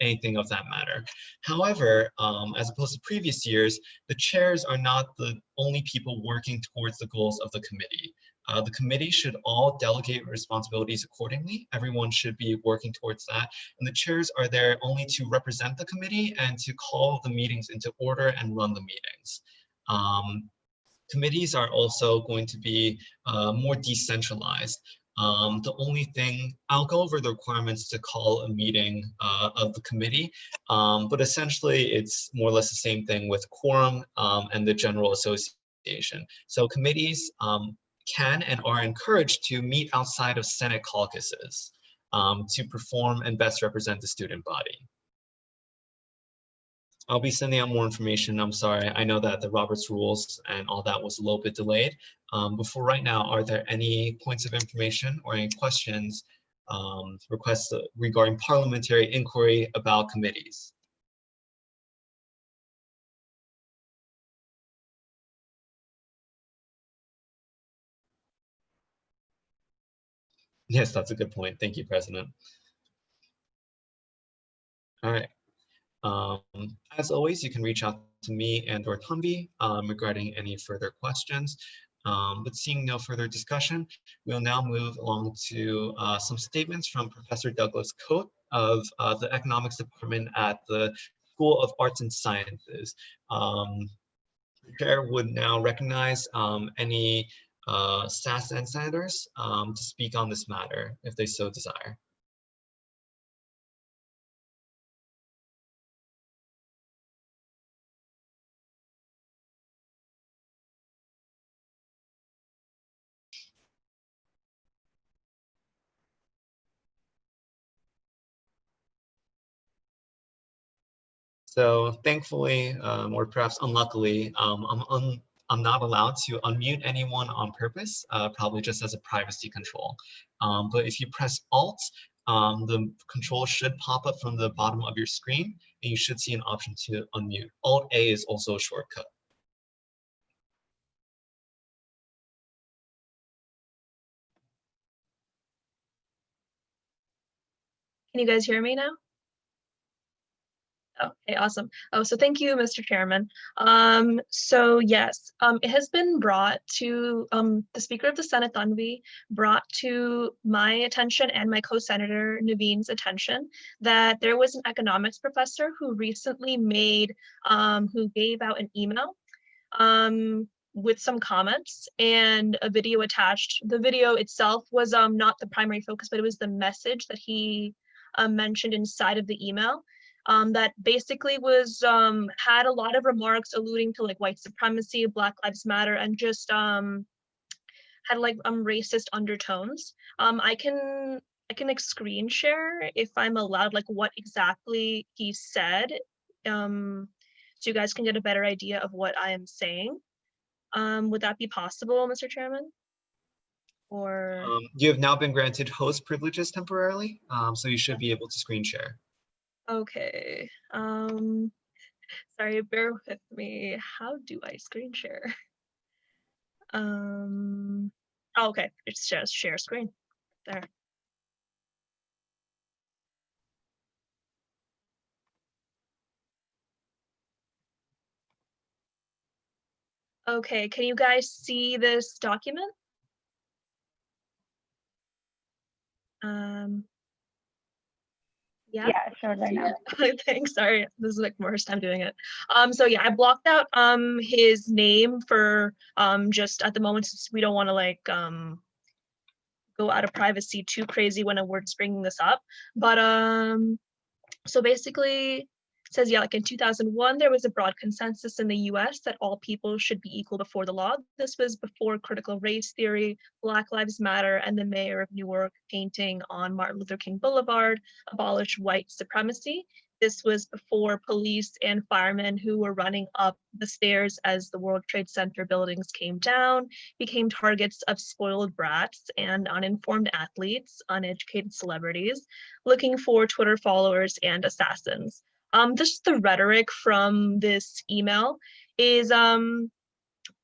anything of that matter. However, as opposed to previous years, the chairs are not the only people working towards the goals of the committee. The committee should all delegate responsibilities accordingly. Everyone should be working towards that. And the chairs are there only to represent the committee and to call the meetings into order and run the meetings. Committees are also going to be more decentralized. The only thing, I'll go over the requirements to call a meeting of the committee, but essentially it's more or less the same thing with quorum and the general association. So committees can and are encouraged to meet outside of Senate caucuses to perform and best represent the student body. I'll be sending out more information. I'm sorry. I know that the Roberts rules and all that was a little bit delayed. But for right now, are there any points of information or any questions, requests regarding parliamentary inquiry about committees? Yes, that's a good point. Thank you, President. All right. As always, you can reach out to me and or Tumbi regarding any further questions. But seeing no further discussion, we'll now move along to some statements from Professor Douglas Coate of the Economics Department at the School of Arts and Sciences. The chair would now recognize any SAS and senators to speak on this matter if they so desire. So thankfully, or perhaps unluckily, I'm not allowed to unmute anyone on purpose, probably just as a privacy control. But if you press Alt, the control should pop up from the bottom of your screen, and you should see an option to unmute. Alt A is also a shortcut. Can you guys hear me now? Okay, awesome. Oh, so thank you, Mr. Chairman. So yes, it has been brought to the Speaker of the Senate, Thanvi, brought to my attention and my co-senator Naveen's attention that there was an economics professor who recently who gave out an email with some comments and a video attached. The video itself was not the primary focus, but it was the message that he mentioned inside of the email. That basically was had a lot of remarks alluding to like white supremacy, Black Lives Matter, and just had like racist undertones. I can like screen share if I'm allowed, like what exactly he said, so you guys can get a better idea of what I am saying. Would that be possible, Mr. Chairman? Or You have now been granted host privileges temporarily, so you should be able to screen share. okay. Sorry, bear with me. How do I screen share? Oh, okay, it's just share screen there. Okay, can you guys see this document? Yeah. Yeah, sure, right now. Thanks. Sorry, this is like my first time doing it. So yeah, I blocked out his name for just at the moment, since we don't want to like go out of privacy too crazy when we're just bringing this up. But so basically it says, yeah, like in 2001, there was a broad consensus in the US that all people should be equal before the law. This was before critical race theory, Black Lives Matter, and the mayor of Newark painting on Martin Luther King Boulevard abolished white supremacy. This was before police and firemen who were running up the stairs as the World Trade Center buildings came down became targets of spoiled brats and uninformed athletes, uneducated celebrities, looking for Twitter followers and assassins. Just the rhetoric from this email is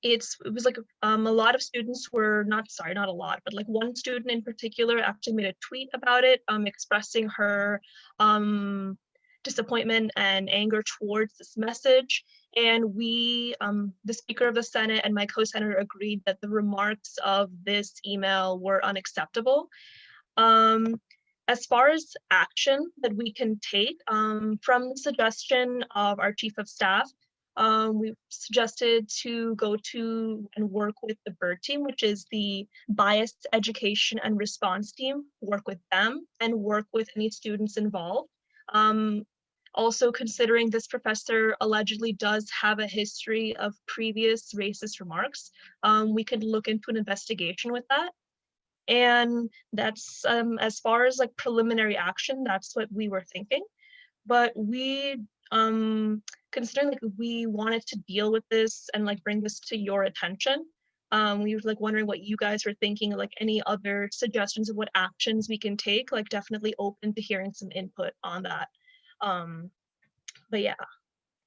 it was like a lot of students were not a lot, but like one student in particular actually made a tweet about it, expressing her disappointment and anger towards this message. And we, the Speaker of the Senate and my co-senator, agreed that the remarks of this email were unacceptable. As far as action that we can take, from the suggestion of our Chief of Staff, we've suggested to go to and work with the BIRD team, which is the Bias Education and Response team, work with them and work with any students involved. Also considering this professor allegedly does have a history of previous racist remarks, we could look into an investigation with that. And that's as far as like preliminary action, that's what we were thinking. But we considering like we wanted to deal with this and like bring this to your attention, we were like wondering what you guys were thinking, like any other suggestions of what actions we can take, like definitely open to hearing some input on that. But yeah,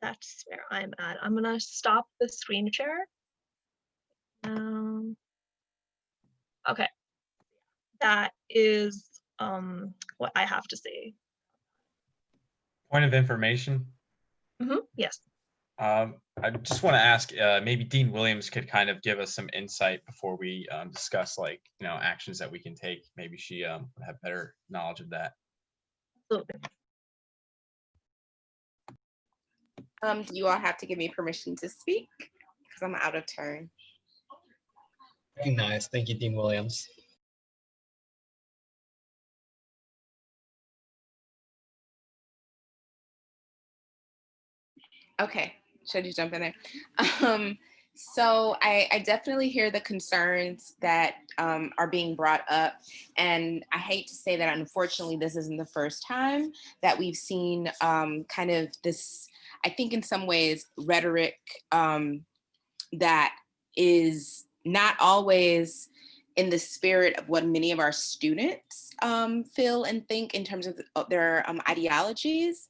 that's where I'm at. I'm gonna stop the screen share. Okay, that is what I have to say. Point of information. Yes. I just want to ask, maybe Dean Williams could kind of give us some insight before we discuss, like, actions that we can take. Maybe she would have better knowledge of that. Absolutely. Do you all have to give me permission to speak? Because I'm out of turn. Recognized. Thank you, Dean Williams. Okay, should you jump in there? So I definitely hear the concerns that are being brought up. And I hate to say that, unfortunately, this isn't the first time that we've seen kind of this, I think in some ways, rhetoric that is not always in the spirit of what many of our students feel and think in terms of their ideologies.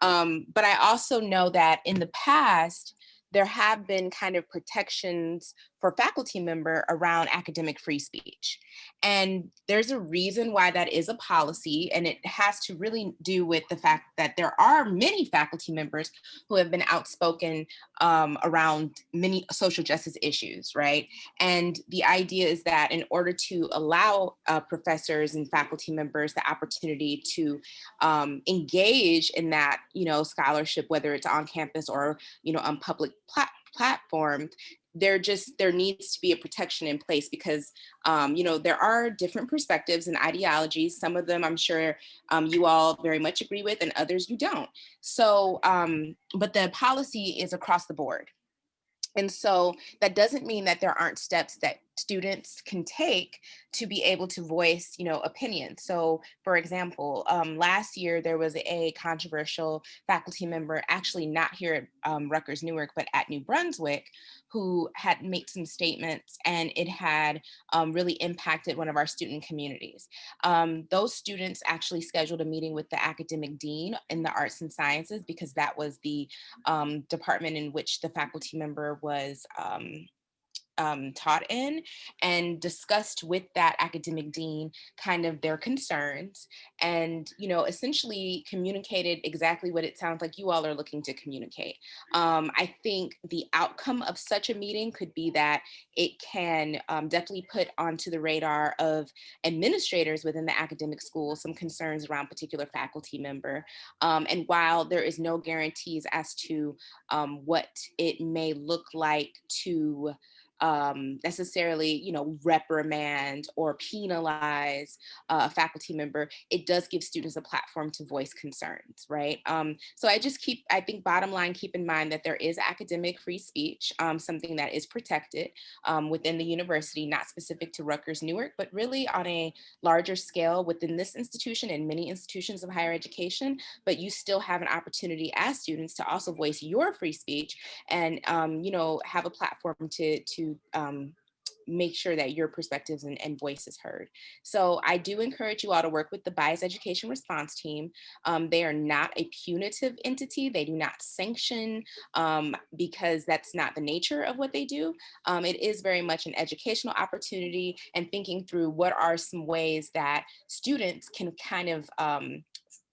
But I also know that in the past, there have been kind of protections for faculty member around academic free speech. And there's a reason why that is a policy, and it has to really do with the fact that there are many faculty members who have been outspoken around many social justice issues, right? And the idea is that in order to allow professors and faculty members the opportunity to engage in that, scholarship, whether it's on campus or, on public platforms, there needs to be a protection in place because, there are different perspectives and ideologies. Some of them I'm sure you all very much agree with and others you don't. So, but the policy is across the board. And so that doesn't mean that there aren't steps that students can take to be able to voice, opinions. So for example, last year there was a controversial faculty member, actually not here at Rutgers Newark, but at New Brunswick, who had made some statements and it had really impacted one of our student communities. Those students actually scheduled a meeting with the academic dean in the arts and sciences because that was the department in which the faculty member was taught in, and discussed with that academic dean kind of their concerns and, essentially communicated exactly what it sounds like you all are looking to communicate. I think the outcome of such a meeting could be that it can definitely put onto the radar of administrators within the academic school some concerns around particular faculty member. And while there is no guarantees as to what it may look like to necessarily, reprimand or penalize a faculty member, it does give students a platform to voice concerns, right? So I think bottom line, keep in mind that there is academic free speech, something that is protected within the university, not specific to Rutgers Newark, but really on a larger scale within this institution and many institutions of higher education. But you still have an opportunity as students to also voice your free speech and, have a platform to make sure that your perspectives and voice is heard. So I do encourage you all to work with the Bias Education Response Team. They are not a punitive entity. They do not sanction because that's not the nature of what they do. It is very much an educational opportunity and thinking through what are some ways that students can kind of on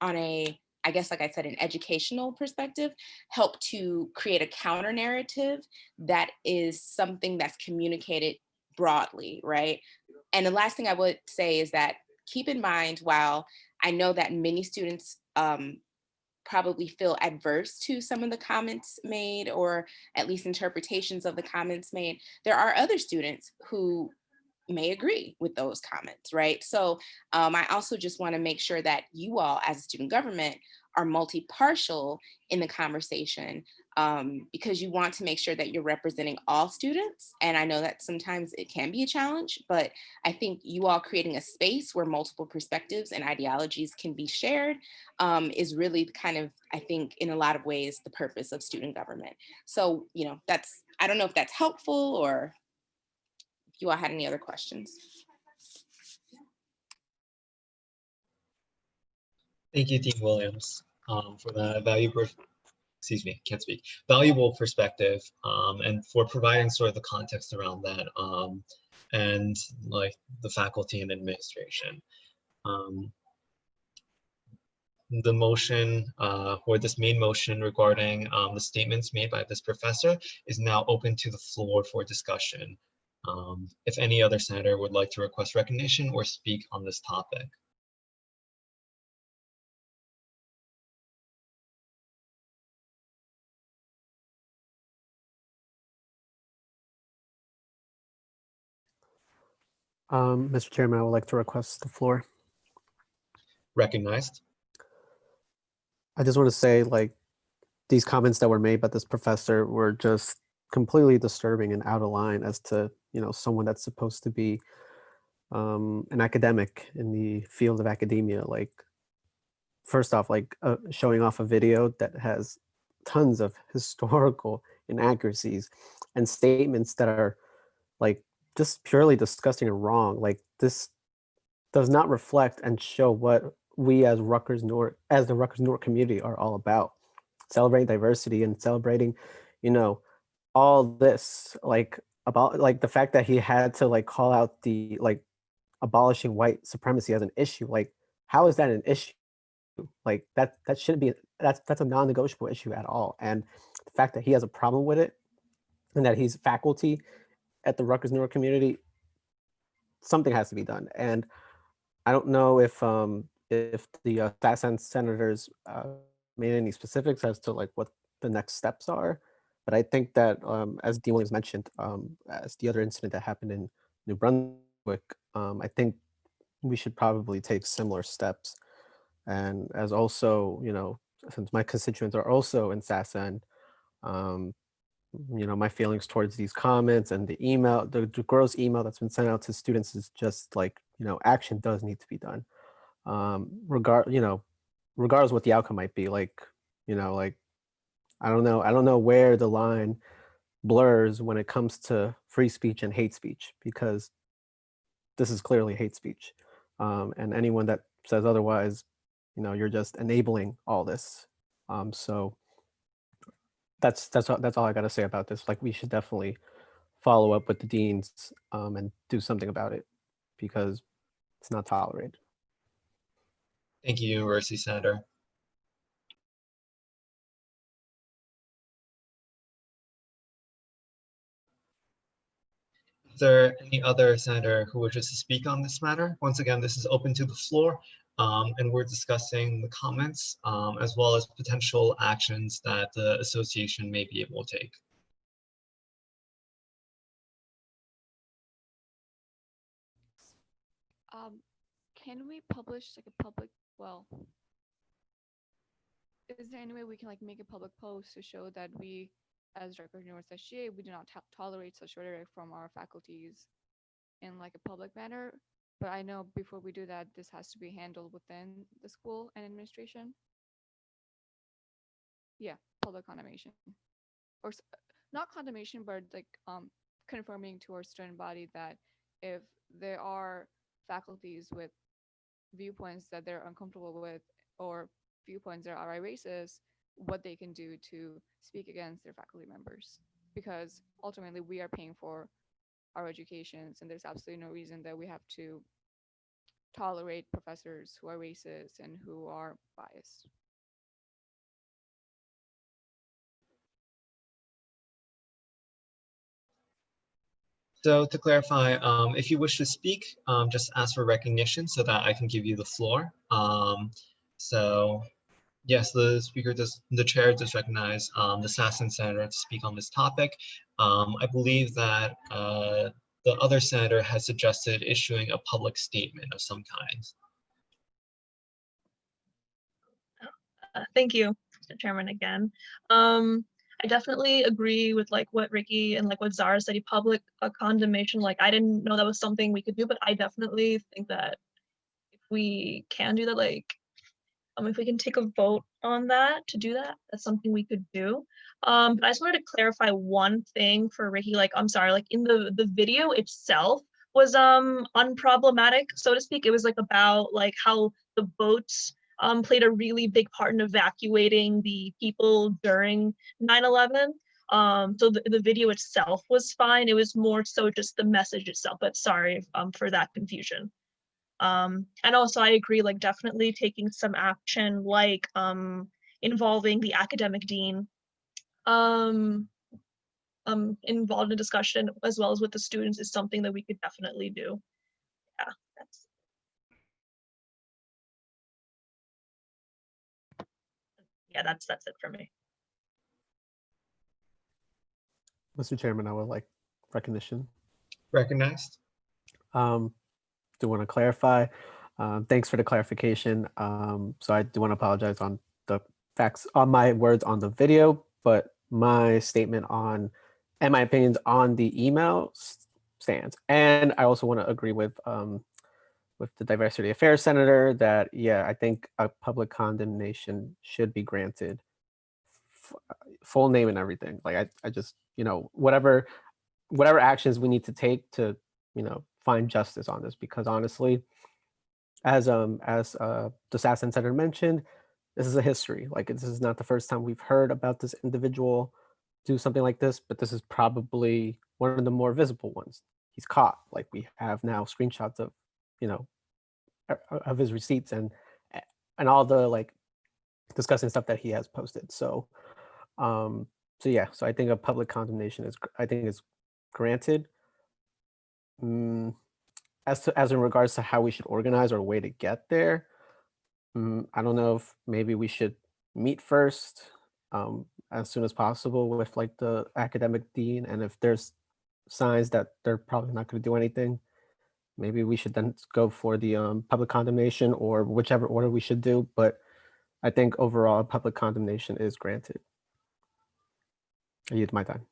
a, I guess, like I said, an educational perspective, help to create a counter narrative that is something that's communicated broadly, right? And the last thing I would say is that keep in mind, while I know that many students probably feel adverse to some of the comments made, or at least interpretations of the comments made, there are other students who may agree with those comments, right? So I also just want to make sure that you all as a student government are multi-partial in the conversation because you want to make sure that you're representing all students. And I know that sometimes it can be a challenge, but I think you all creating a space where multiple perspectives and ideologies can be shared is really kind of, I think, in a lot of ways, the purpose of student government. So, I don't know if that's helpful or you all had any other questions. Thank you, Dean Williams, for the valuable perspective, and for providing sort of the context around that, and like the faculty and administration. the motion or this main motion regarding the statements made by this professor is now open to the floor for discussion. If any other senator would like to request recognition or speak on this topic. Mr. Chairman, I would like to request the floor. Recognized. I just want to say, like, these comments that were made by this professor were just completely disturbing and out of line as to, you know, someone that's supposed to be an academic in the field of academia. Like, first off, like showing off a video that has tons of historical inaccuracies and statements that are like just purely disgusting and wrong. Like, this does not reflect and show what we as Rutgers Newark, as the Rutgers Newark community, are all about. Celebrating diversity and celebrating, you know, all this, like about like the fact that he had to like call out the like abolishing white supremacy as an issue. Like, how is that an issue? Like that shouldn't be, that's a non-negotiable issue at all. And the fact that he has a problem with it and that he's faculty at the Rutgers Newark community, something has to be done. And I don't know if the Sassen senators made any specifics as to like what the next steps are, but I think that as Dean Williams mentioned, as the other incident that happened in New Brunswick, I think we should probably take similar steps. And as also, you know, since my constituents are also in Sassen, you know, my feelings towards these comments and the email, the gross email that's been sent out to students is just like, you know, action does need to be done. You know, regardless what the outcome might be, like, you know, like, I don't know where the line blurs when it comes to free speech and hate speech, because this is clearly hate speech. And anyone that says otherwise, you know, you're just enabling all this. So that's all I got to say about this. Like, we should definitely follow up with the deans and do something about it, because it's not tolerated. Thank you, University Senator. Is there any other senator who wishes to speak on this matter? Once again, this is open to the floor, and we're discussing the comments as well as potential actions that the association may be able to take. Can we publish like a public, well, is there any way we can like make a public post to show that we, as Rutgers Newark SGA, we do not tolerate such rhetoric from our faculties in like a public manner? But I know before we do that, this has to be handled within the school and administration. Yeah, public condemnation, or not condemnation, but like confirming to our student body that if there are faculties with viewpoints that they're uncomfortable with, or viewpoints that are racist, what they can do to speak against their faculty members. Because ultimately we are paying for our educations, and there's absolutely no reason that we have to tolerate professors who are racist and who are biased. So to clarify, if you wish to speak, just ask for recognition so that I can give you the floor. So yes, the chair does recognize the Sassen senator to speak on this topic. I believe that the other senator has suggested issuing a public statement of some kind. Thank you, Mr. Chairman, again. I definitely agree with like what Ricky and like what Zara said, public condemnation. Like, I didn't know that was something we could do, but I definitely think that if we can do that, like, if we can take a vote on that to do that, that's something we could do. But I just wanted to clarify one thing for Ricky. Like, I'm sorry, like in the video itself was unproblematic, so to speak. It was like about like how the boats played a really big part in evacuating the people during 9/11. So the video itself was fine. It was more so just the message itself. But sorry for that confusion. And also I agree, like definitely taking some action, like involving the academic dean, involved in discussion as well as with the students is something that we could definitely do. That's it for me. Mr. Chairman, I would like recognition. Recognized. Do want to clarify. Thanks for the clarification. So I do want to apologize on the facts, on my words on the video, but my statement on and my opinions on the email stands. And I also want to agree with the Diversity Affairs Senator that, yeah, I think a public condemnation should be granted, full name and everything. Like I just, whatever actions we need to take to, find justice on this, because honestly, as the Assassin Senator mentioned, this is a history. Like this is not the first time we've heard about this individual do something like this, but this is probably one of the more visible ones. He's caught. Like we have now screenshots of, of his receipts and all the like disgusting stuff that he has posted. So, so I think a public condemnation is granted. As in regards to how we should organize or a way to get there, I don't know if maybe we should meet first as soon as possible with like the academic dean, and if there's signs that they're probably not going to do anything, maybe we should then go for the public condemnation or whichever order we should do. But I think overall public condemnation is granted. I use my time.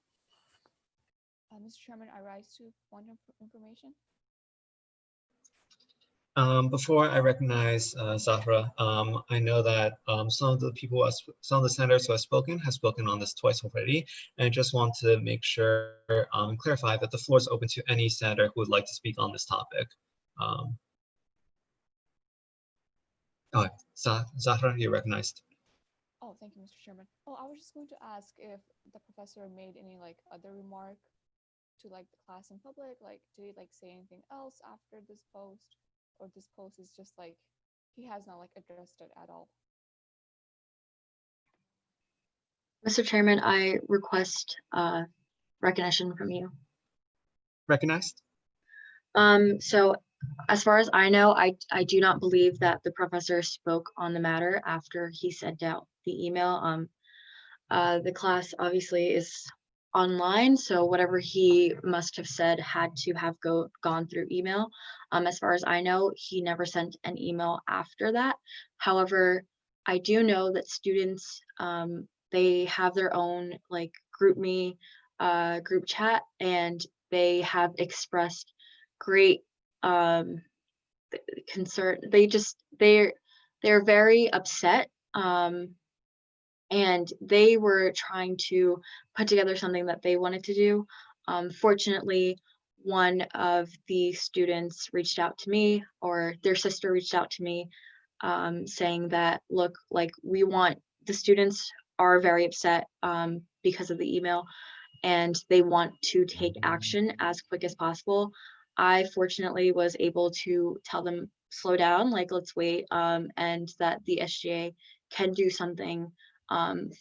Mr. Chairman, I rise to point of information. Before I recognize Zahra, I know that some of the senators who have spoken on this twice already, and I just want to make sure clarify that the floor is open to any senator who would like to speak on this topic. Zahra, you're recognized. Oh, thank you, Mr. Chairman. Oh, I was just going to ask if the professor made any like other remark to like the class in public. Like, did he like say anything else after this post? Or this post is just like, he has not like addressed it at all. Mr. Chairman, I request recognition from you. Recognized. So as far as I know, I do not believe that the professor spoke on the matter after he sent out the email. The class obviously is online, so whatever he must have said had to have gone through email. As far as I know, he never sent an email after that. However, I do know that students, they have their own like group chat, and they have expressed great concern. They're very upset, and they were trying to put together something that they wanted to do. Fortunately, one of the students reached out to me, or their sister reached out to me, saying that, look, like the students are very upset because of the email, and they want to take action as quick as possible. I fortunately was able to tell them, slow down, like let's wait, and that the SGA can do something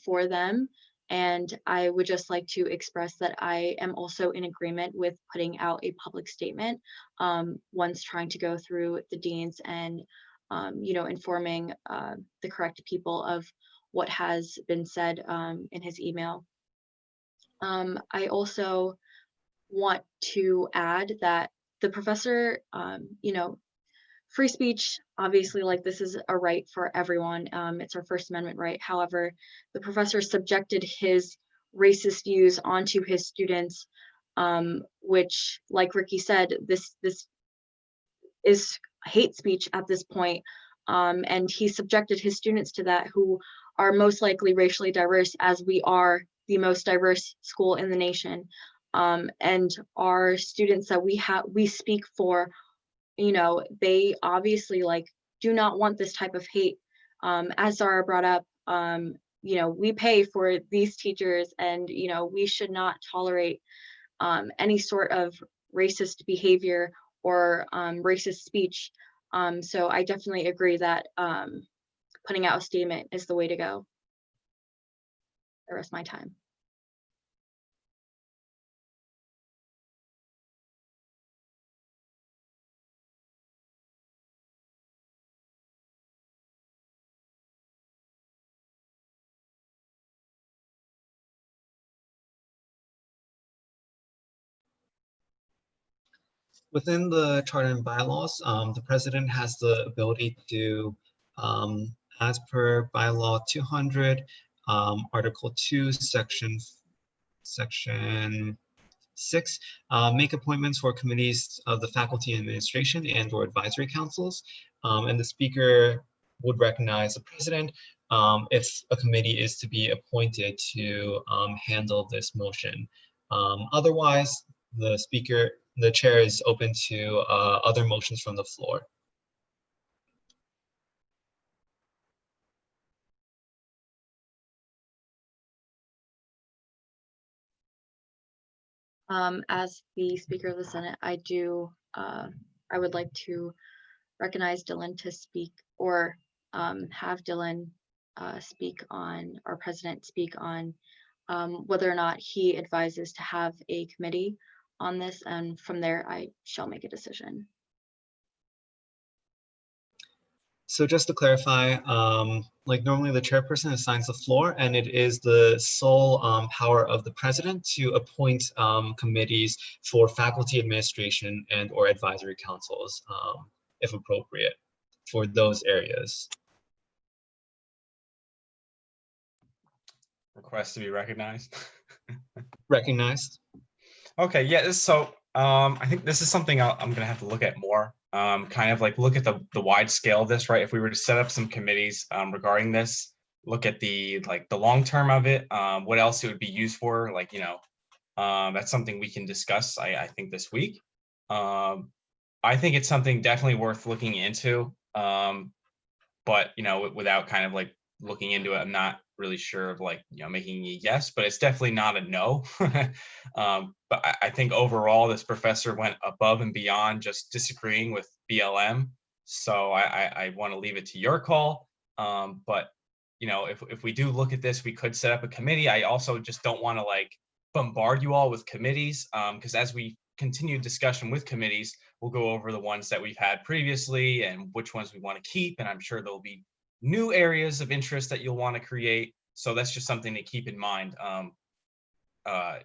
for them. And I would just like to express that I am also in agreement with putting out a public statement once trying to go through the deans and informing the correct people of what has been said in his email. I also want to add that the professor, free speech, obviously, like this is a right for everyone. It's our First Amendment right. However, the professor subjected his racist views onto his students, which, like Ricky said, this is hate speech at this point. And he subjected his students to that, who are most likely racially diverse, as we are the most diverse school in the nation. And our students that we speak for, they obviously like do not want this type of hate. As Zara brought up, we pay for these teachers, and we should not tolerate any sort of racist behavior or racist speech. So I definitely agree that putting out a statement is the way to go. The rest of my time. Within the charter and bylaws, the president has the ability to, as per bylaw 200, Article 2, Section 6, make appointments for committees of the faculty and administration and or advisory councils. And the speaker would recognize the president if a committee is to be appointed to handle this motion. Otherwise, the chair is open to other motions from the floor. As the Speaker of the Senate, I would like to recognize Dylan to speak, or have Dylan speak on, our president speak on whether or not he advises to have a committee on this, and from there I shall make a decision. So just to clarify, like normally the chairperson assigns the floor, and it is the sole power of the president to appoint committees for faculty administration and or advisory councils, if appropriate, for those areas. Request to be recognized. Recognized. Okay, yeah, so I think this is something I'm gonna have to look at more. Kind of like look at the wide scale of this, right? If we were to set up some committees regarding this, look at the long term of it, what else it would be used for, like, you know, that's something we can discuss, I think this week. I think it's something definitely worth looking into, but you know, without kind of like looking into it, I'm not really sure of like, you know, making a yes, but it's definitely not a no. But I think overall this professor went above and beyond just disagreeing with BLM. So I want to leave it to your call. But you know, if we do look at this, we could set up a committee. I also just don't want to like bombard you all with committees, because as we continue discussion with committees, we'll go over the ones that we've had previously and which ones we want to keep. And I'm sure there'll be new areas of interest that you'll want to create. So that's just something to keep in mind.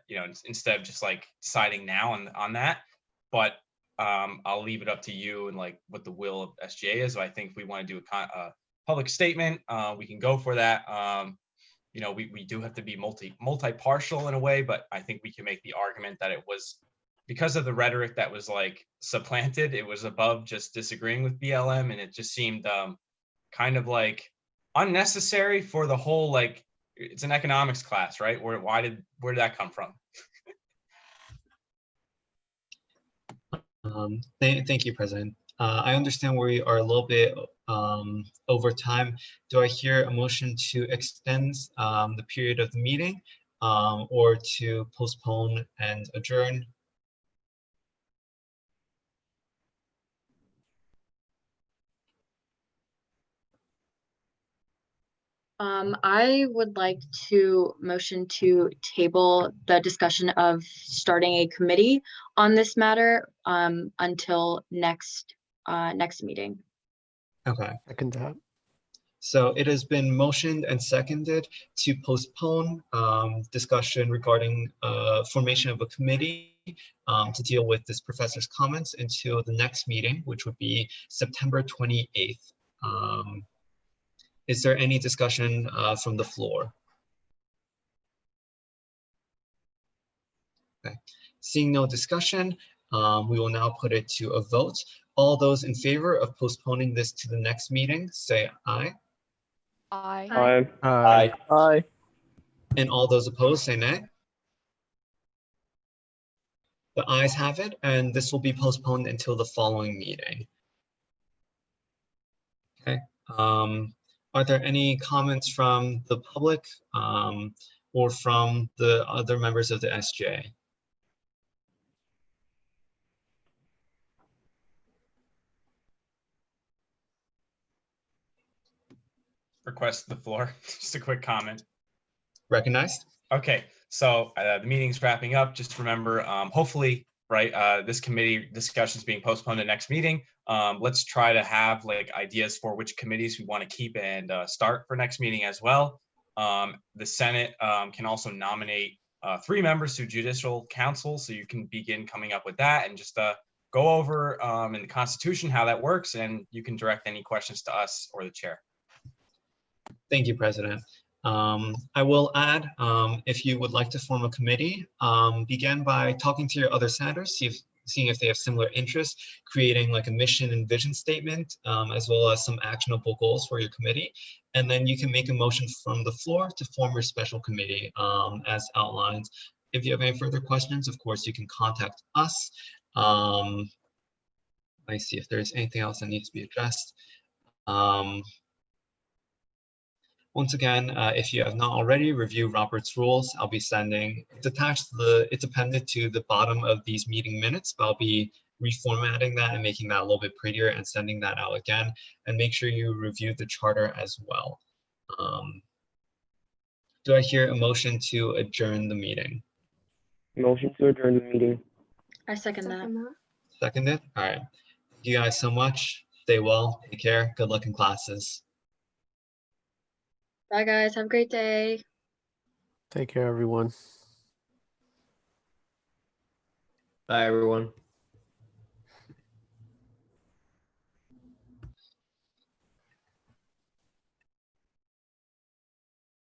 You know, instead of just like deciding now on that, but I'll leave it up to you and like what the will of SGA is. So I think if we want to do a public statement, we can go for that. You know, we do have to be multi-partial in a way, but I think we can make the argument that it was because of the rhetoric that was like supplanted, it was above just disagreeing with BLM, and it just seemed kind of like unnecessary for the whole, like, it's an economics class, right? Where did that come from? Thank you, President. I understand we are a little bit over time. Do I hear a motion to extend the period of the meeting, or to postpone and adjourn? I would like to motion to table the discussion of starting a committee on this matter until next meeting. Okay. I can do that. So it has been motioned and seconded to postpone discussion regarding formation of a committee to deal with this professor's comments until the next meeting, which would be September 28th. Is there any discussion from the floor? Okay. Seeing no discussion, we will now put it to a vote. All those in favor of postponing this to the next meeting, say aye. Aye. Aye. Aye. Aye. And all those opposed, say nay. The ayes have it, and this will be postponed until the following meeting. Okay. Are there any comments from the public or from the other members of the SGA? request the floor. Just a quick comment. Recognized. Okay, so the meeting's wrapping up. Just remember, hopefully, right, this committee discussion is being postponed to next meeting. Let's try to have like ideas for which committees we want to keep and start for next meeting as well. The Senate can also nominate 3 members to Judicial Council, so you can begin coming up with that and just go over in the Constitution how that works, and you can direct any questions to us or the chair. Thank you, President. I will add, if you would like to form a committee, begin by talking to your other senators, seeing if they have similar interests, creating like a mission and vision statement, as well as some actionable goals for your committee. And then you can make a motion from the floor to form your special committee as outlined. If you have any further questions, of course, you can contact us. Let me see if there's anything else that needs to be addressed. Once again, if you have not already, review Robert's rules. I'll be sending, it's attached to it's appended to the bottom of these meeting minutes, but I'll be reformatting that and making that a little bit prettier and sending that out again. And make sure you review the charter as well. Do I hear a motion to adjourn the meeting? Motion to adjourn the meeting. I second that. Seconded? All right. Thank you guys so much. Stay well, take care, good luck in classes. Bye guys, have a great day. Take care, everyone. Bye, everyone.